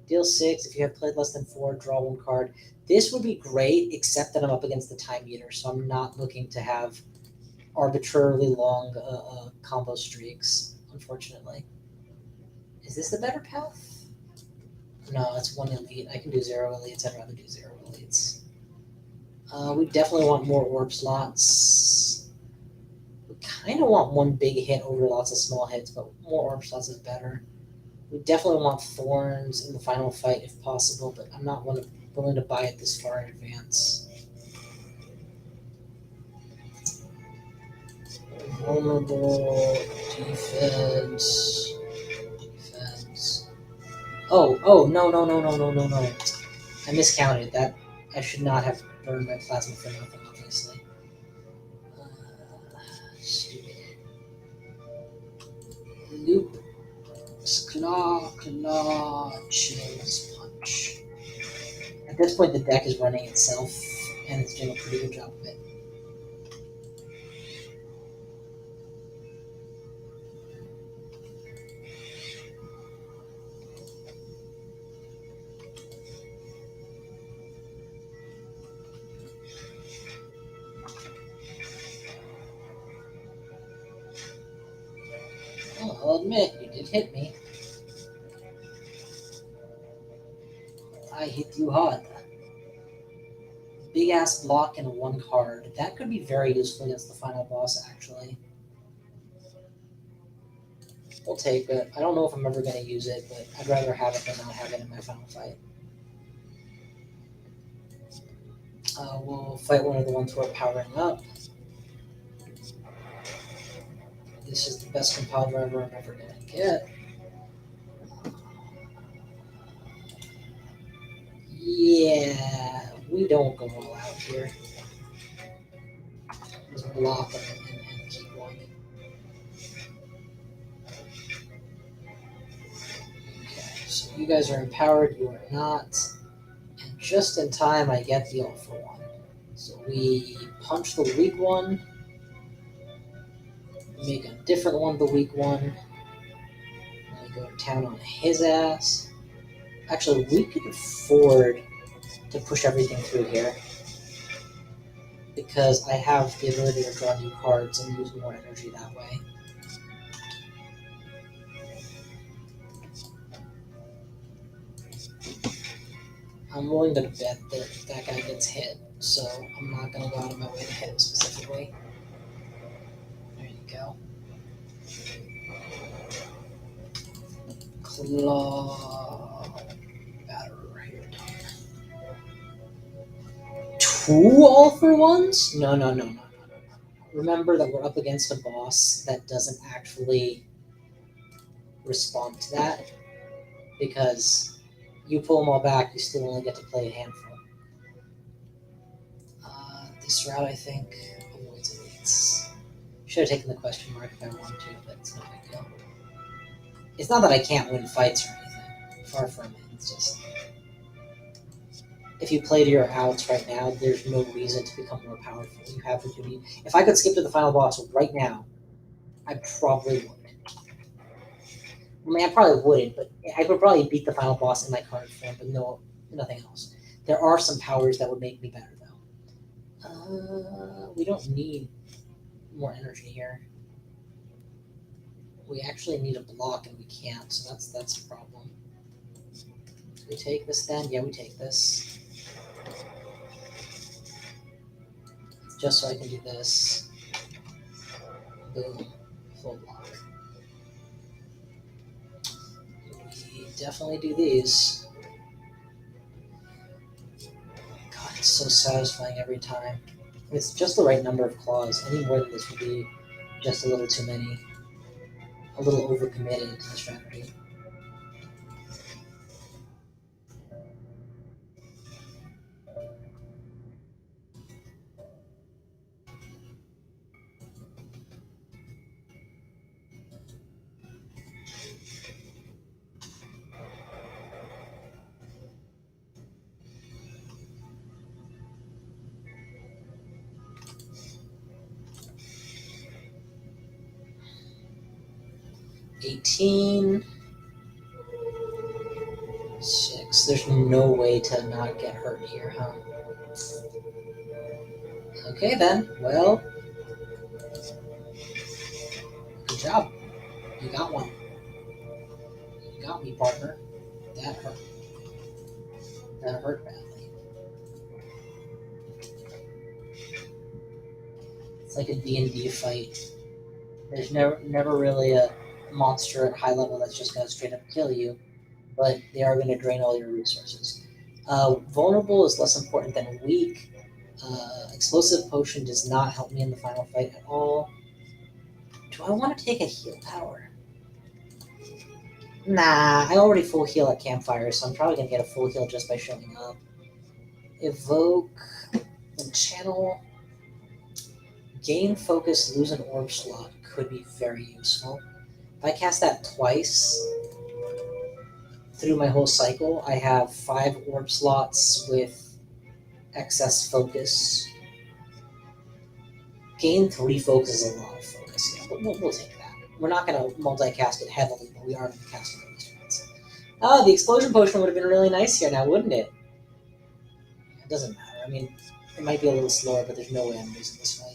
Deal 6. If you have played less than 4, draw 1 card. This would be great, except that I'm up against the Time Eater, so I'm not looking to have arbitrarily long combo streaks, unfortunately. Is this the better path? No, it's 1 elite. I can do 0 elites. I'd rather do 0 elites. We definitely want more orb slots. We kind of want 1 big hit over lots of small hits, but more orb slots is better. We definitely want thorns in the final fight if possible, but I'm not willing to buy it this far in advance. Vulnerable, defense, defense. Oh, no. I miscounted that. I should not have burned my plasma for nothing, obviously. Stupid. Loop, claw, chills, punch. At this point, the deck is running itself, and it's doing a pretty good job of it. Well, I'll admit, you did hit me. I hit you hard. Big ass block and one card. That could be very useful against the final boss, actually. We'll take it. I don't know if I'm ever going to use it, but I'd rather have it than not have it in my final fight. We'll fight one of the ones we're powering up. This is the best compile driver I'm ever going to get. Yeah, we don't go all out here. Just block them and keep going. Okay, so you guys are empowered, you are not. And just in time, I get the all for one. So we punch the weak one, make a different one the weak one, and we go to town on his ass. Actually, we could afford to push everything through here because I have the ability to draw new cards and use more energy that way. I'm willing to bet that that guy gets hit, so I'm not going to go out of my way to hit him specifically. There you go. Claw. Batter here. Two all for ones? No. Remember that we're up against a boss that doesn't actually respond to that, because you pull them all back, you still only get to play a handful. This route, I think, avoids elites. Should have taken the question mark if I wanted to, but it's no big deal. It's not that I can't win fights or anything. Far from it. It's just, if you play to your outs right now, there's no reason to become more powerful. You have what you need. If I could skip to the final boss right now, I probably would. I mean, I probably wouldn't, but I would probably beat the final boss in my current form, but nothing else. There are some powers that would make me better, though. We don't need more energy here. We actually need a block, and we can't, so that's a problem. Do we take this then? Yeah, we take this. Just so I can do this. Boom. Full block. We definitely do these. God, it's so satisfying every time. It's just the right number of claws. Any more than this would be just a little too many. A little overcommitted to the strategy. $18. 6. There's no way to not get hurt here, huh? Okay then. Well, good job. You got one. You got me, partner. That hurt. That hurt badly. It's like a D&D fight. There's never really a monster at high level that's just going to straight up kill you, but they are going to drain all your resources. Vulnerable is less important than weak. Explosive Potion does not help me in the final fight at all. Do I want to take a heal power? Nah, I already full heal at Campfire, so I'm probably going to get a full heal just by showing up. Evoke and Channel. Gain Focus, lose an orb slot could be very useful. If I cast that twice through my whole cycle, I have 5 orb slots with excess focus. Gain 3 focus is a lot of focus, yeah, but we'll take that. We're not going to multicast it heavily, but we are going to cast it at least once. Oh, the Explosion Potion would have been really nice here now, wouldn't it? It doesn't matter. I mean, it might be a little slower, but there's no way I'm losing this fight.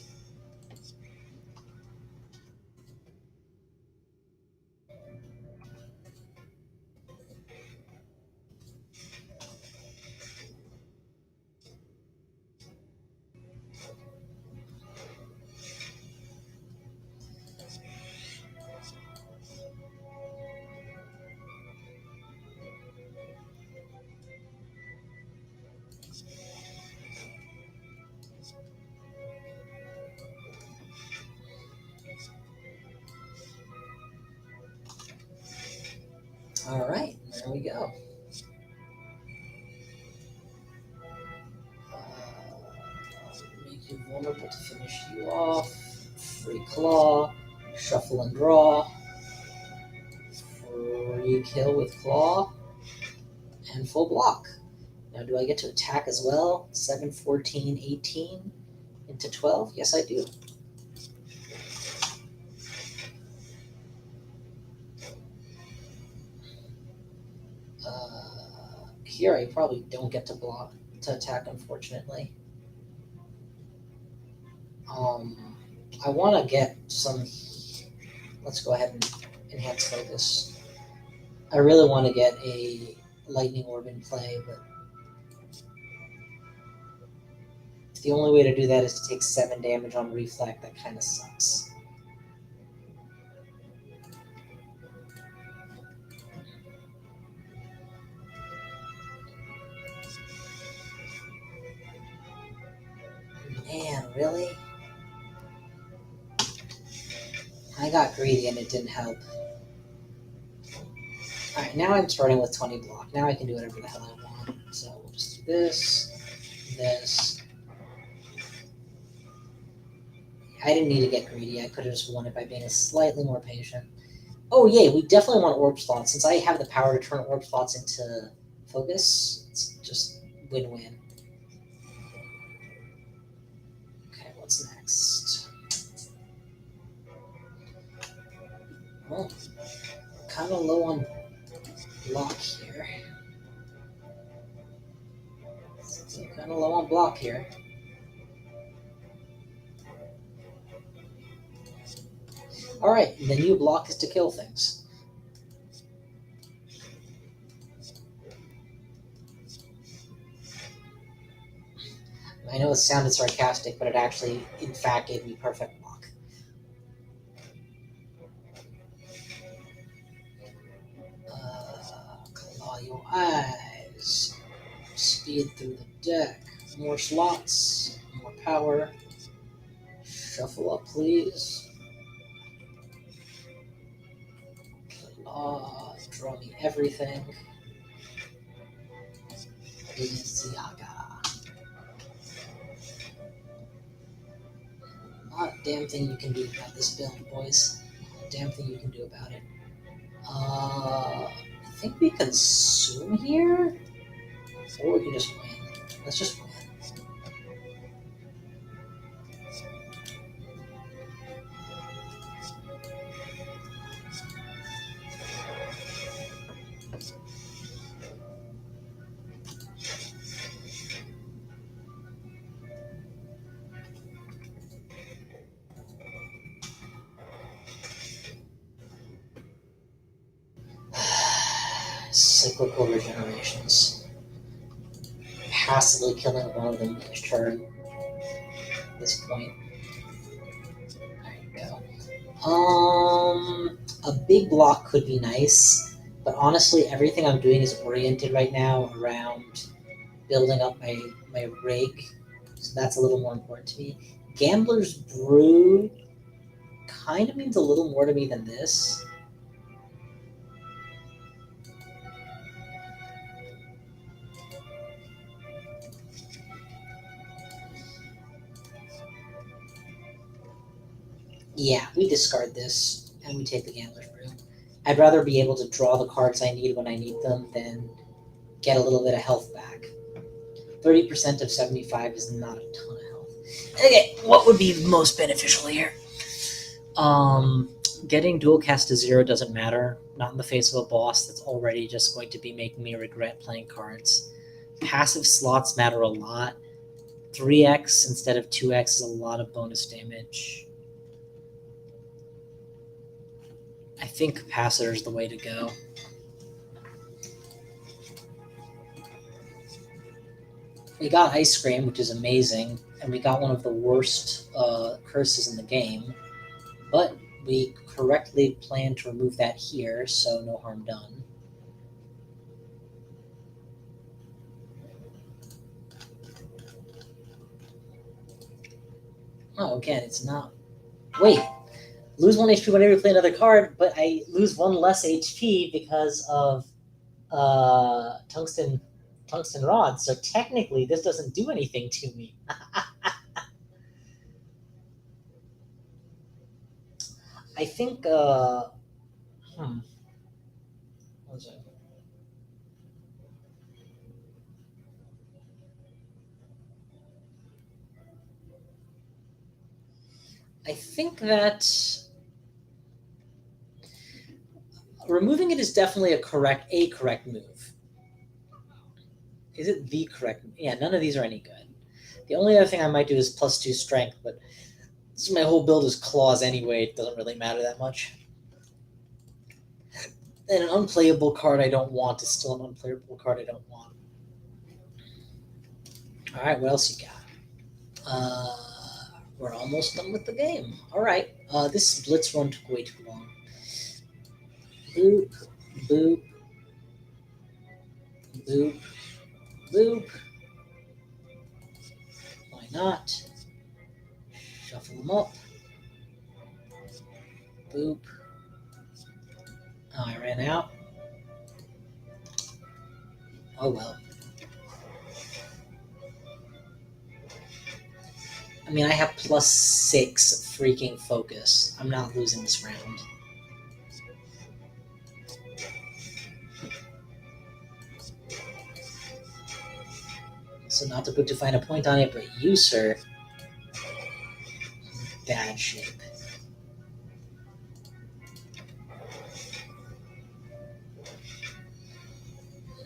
All right, there we go. Make you vulnerable to finish you off. Free Claw. Shuffle and draw. Free kill with Claw. And full block. Now, do I get to attack as well? 7, 14, 18 into 12? Yes, I do. Here, I probably don't get to attack, unfortunately. I want to get some... Let's go ahead and enhance focus. I really want to get a lightning orb in play, but the only way to do that is to take 7 damage on reflect. That kind of sucks. Man, really? I got greedy and it didn't help. Alright, now I'm starting with 20 block. Now I can do whatever the hell I want. So we'll just do this, this. I didn't need to get greedy. I could have just won it by being slightly more patient. Oh, yay, we definitely want orb slots. Since I have the power to turn orb slots into focus, it's just win-win. Okay, what's next? Well, kind of low on block here. So kind of low on block here. Alright, the new block is to kill things. I know it sounded sarcastic, but it actually, in fact, gave me perfect block. Claw your eyes. Speed through the deck. More slots. More power. Shuffle up, please. Draw me everything. Ziaga. Not a damn thing you can do about this build, boys. Not a damn thing you can do about it. I think we consume here? Or we can just win. Let's just win. Cyclical regenerations. Passively killing one of them each turn at this point. There you go. A big block could be nice, but honestly, everything I'm doing is oriented right now around building up my rig, so that's a little more important to me. Gambler's Brew kind of means a little more to me than this. Yeah, we discard this and we take the Gambler's Brew. I'd rather be able to draw the cards I need when I need them than get a little bit of health back. 30% of 75 is not a ton of health. Okay, what would be most beneficial here? Getting dual cast to 0 doesn't matter. Not in the face of a boss that's already just going to be making me regret playing cards. Passive slots matter a lot. 3x instead of 2x is a lot of bonus damage. I think capacitor is the way to go. We got ice cream, which is amazing, and we got one of the worst curses in the game, but we correctly planned to remove that here, so no harm done. Oh, again, it's not... Wait! Lose 1 HP whenever you play another card, but I lose 1 less HP because of tungsten rod, so technically this doesn't do anything to me. I think, what was it? I think that removing it is definitely a correct move. Is it the correct? Yeah, none of these are any good. The only other thing I might do is +2 strength, but since my whole build is claws anyway, it doesn't really matter that much. And an unplayable card I don't want is still an unplayable card I don't want. All right, what else you got? We're almost done with the game. All right, this Blitz run took way too long. Boop, boop, boop, boop. Why not? Shuffle them up. Boop. Oh, I ran out. Oh well. I mean, I have +6 freaking focus. I'm not losing this round. So not to put too fine a point on it, but you, sir, bad shape.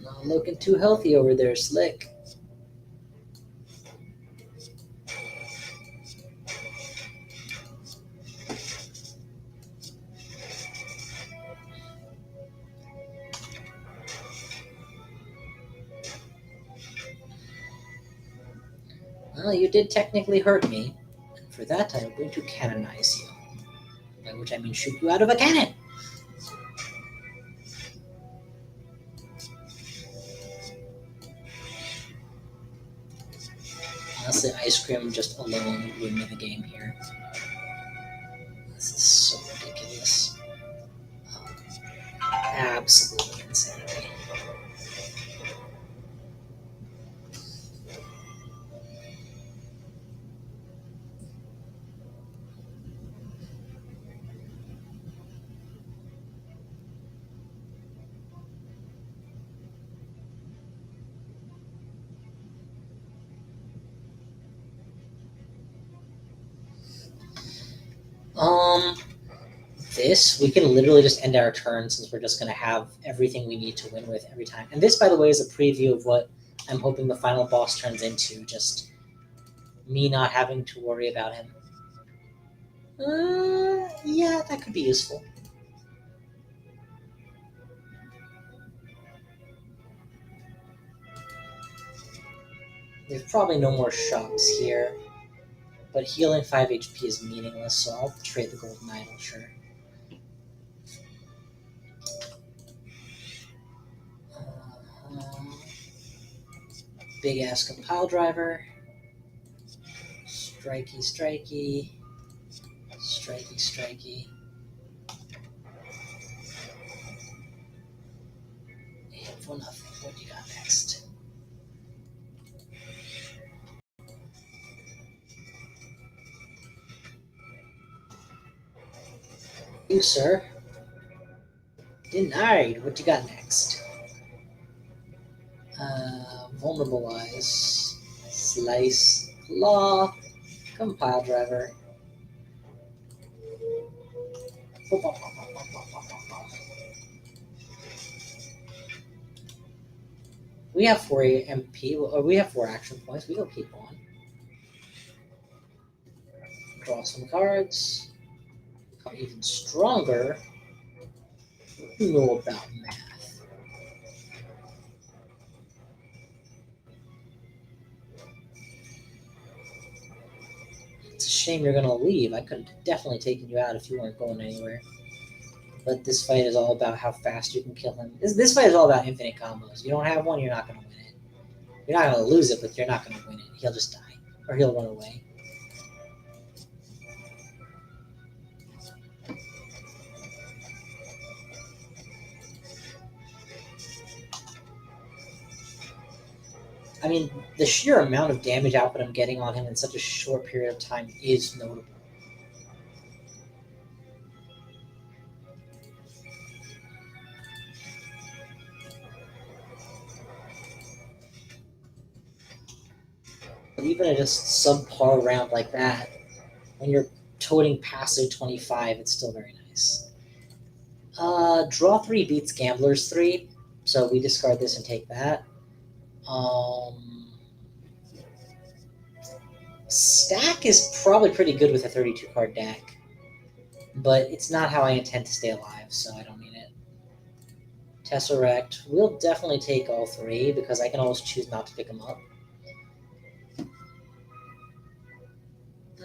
Not looking too healthy over there, Slick. Well, you did technically hurt me, and for that I'm going to canonize you. By which I mean shoot you out of a cannon! Honestly, ice cream just alone would win me the game here. This is so ridiculous. Absolutely insanity. This, we can literally just end our turn since we're just going to have everything we need to win with every time. And this, by the way, is a preview of what I'm hoping the final boss turns into. Just me not having to worry about him. Yeah, that could be useful. There's probably no more shops here, but healing 5 HP is meaningless, so I'll trade the golden idol, sure. big ass compile driver. Strikey, strikey. Strikey, strikey. And for nothing. What do you got next? You, sir. Denied. What you got next? Vulnerable eyes. Slice. Claw. Compile driver. We have 4 MP, or we have 4 action points. We will keep on. Draw some cards. Become even stronger. You know about math. It's a shame you're going to leave. I could have definitely taken you out if you weren't going anywhere. But this fight is all about how fast you can kill him. This fight is all about infinite combos. You don't have one, you're not going to win it. You're not going to lose it, but you're not going to win it. He'll just die. Or he'll run away. I mean, the sheer amount of damage output I'm getting on him in such a short period of time is notable. But even a just subpar round like that, when you're toting past a 25, it's still very nice. Draw 3 beats Gambler's 3, so we discard this and take that. Stack is probably pretty good with a 32 card deck, but it's not how I intend to stay alive, so I don't need it. Tesseract, we'll definitely take all 3 because I can always choose not to pick them up.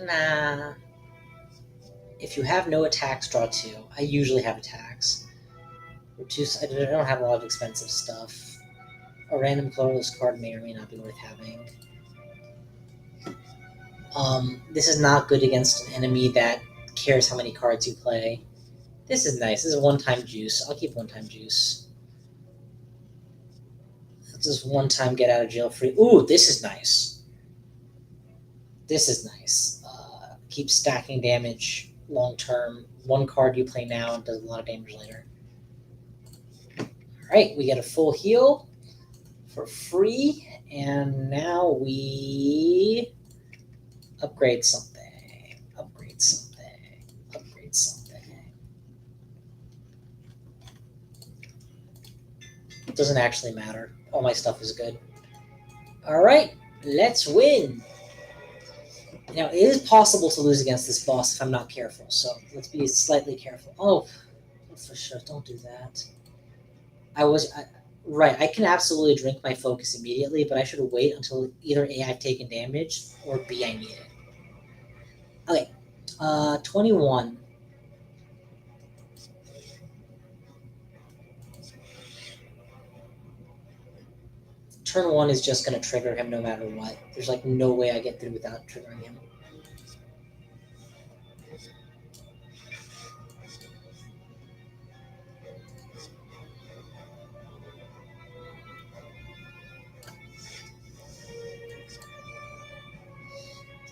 Nah. If you have no attacks, draw 2. I usually have attacks. I don't have a lot of expensive stuff. A random colorless card may or may not be worth having. This is not good against an enemy that cares how many cards you play. This is nice. This is one-time juice. I'll keep one-time juice. This is one-time get out of jail free. Ooh, this is nice. This is nice. Keep stacking damage long-term. One card you play now does a lot of damage later. Alright, we get a full heal for free, and now we upgrade something. Upgrade something. Upgrade something. It doesn't actually matter. All my stuff is good. Alright, let's win! Now, it is possible to lose against this boss if I'm not careful, so let's be slightly careful. Oh, for sure, don't do that. Right, I can absolutely drink my focus immediately, but I should wait until either A, I've taken damage, or B, I need it. Okay, 21. Turn 1 is just going to trigger him no matter what. There's like no way I get through without triggering him.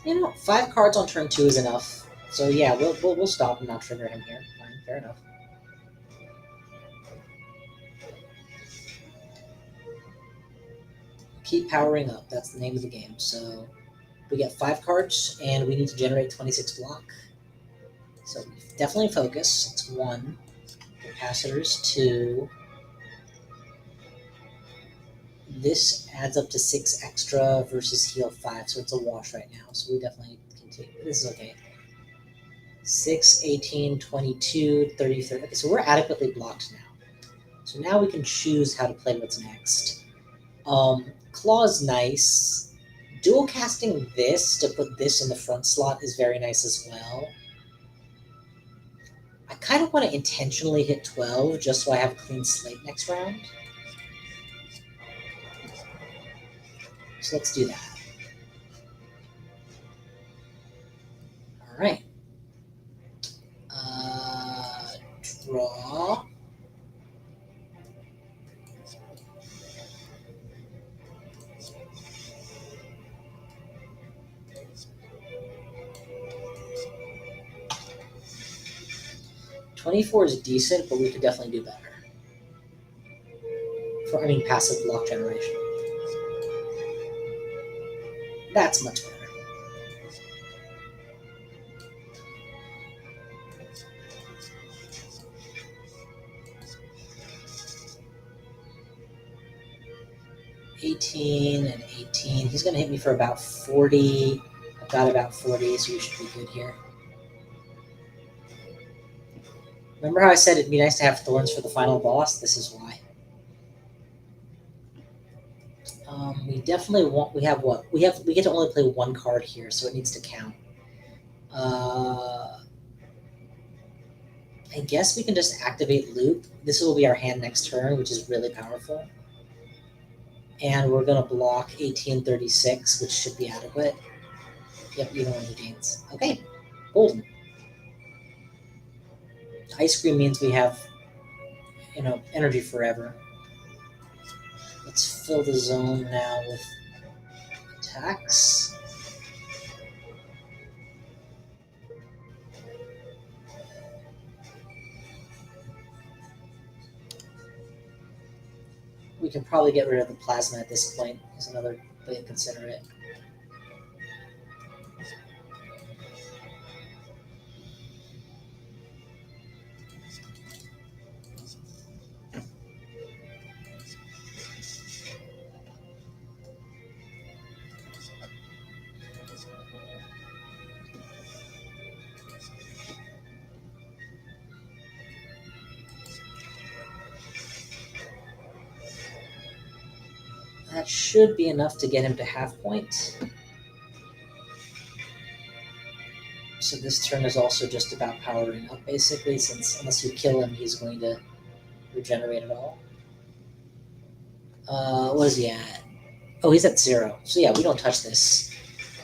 You know, 5 cards on turn 2 is enough. So yeah, we'll stop and not trigger him here. Fine, fair enough. Keep powering up. That's the name of the game. So we get 5 cards, and we need to generate 26 block. So definitely focus. It's 1. Capacitors 2. This adds up to 6 extra versus heal 5, so it's a wash right now. So we definitely continue. This is okay. 6, 18, 22, 30, 30. Okay, so we're adequately blocked now. So now we can choose how to play what's next. Claw's nice. Dual casting this to put this in the front slot is very nice as well. I kind of want to intentionally hit 12 just so I have a clean slate next round. So let's do that. All right. Draw. "24 is decent, but we could definitely do better. Passive block generation. That's much better. "18 and 18. He's going to hit me for about 40. I've got about 40, so we should be good here. Remember how I said it'd be nice to have thorns for the final boss? This is why. We definitely want. We have what? We get to only play one card here, so it needs to count. I guess we can just activate Loop. This will be our hand next turn, which is really powerful. And we're going to block 1836, which should be adequate. Yep, even when he gains. Okay, golden. Ice cream means we have, energy forever. Let's fill the zone now with attacks. We can probably get rid of the plasma at this point, is another way to consider it. That should be enough to get him to half point. So this turn is also just about powering up, basically, since unless you kill him, he's going to regenerate it all. What is he at? Oh, he's at 0. So yeah, we don't touch this.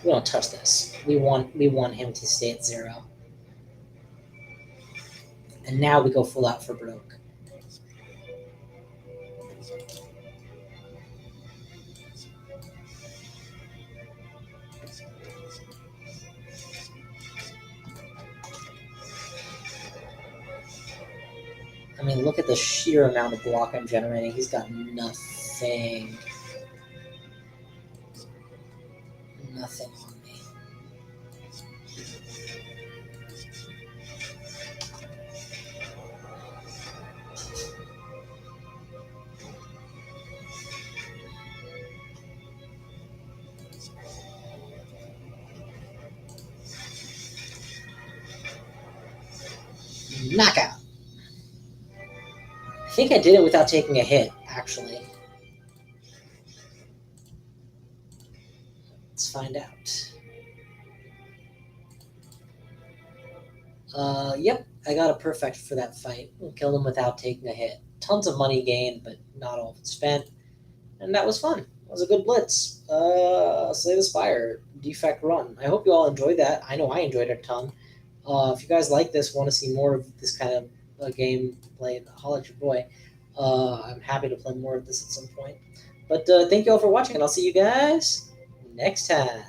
We don't touch this. We want him to stay at 0. And now we go full out for broke. Look at the sheer amount of block I'm generating. He's got nothing. Nothing on me. Knockout. I think I did it without taking a hit, actually. Let's find out. Yep, I got a perfect for that fight. Killed him without taking a hit. Tons of money gained, but not all of it spent. And that was fun. It was a good blitz. Slay the Spire, Defect run. I hope you all enjoyed that. I know I enjoyed it a ton. If you guys like this, want to see more of this kind of game played, holla at your boy. I'm happy to play more of this at some point. But thank you all for watching, and I'll see you guys next time.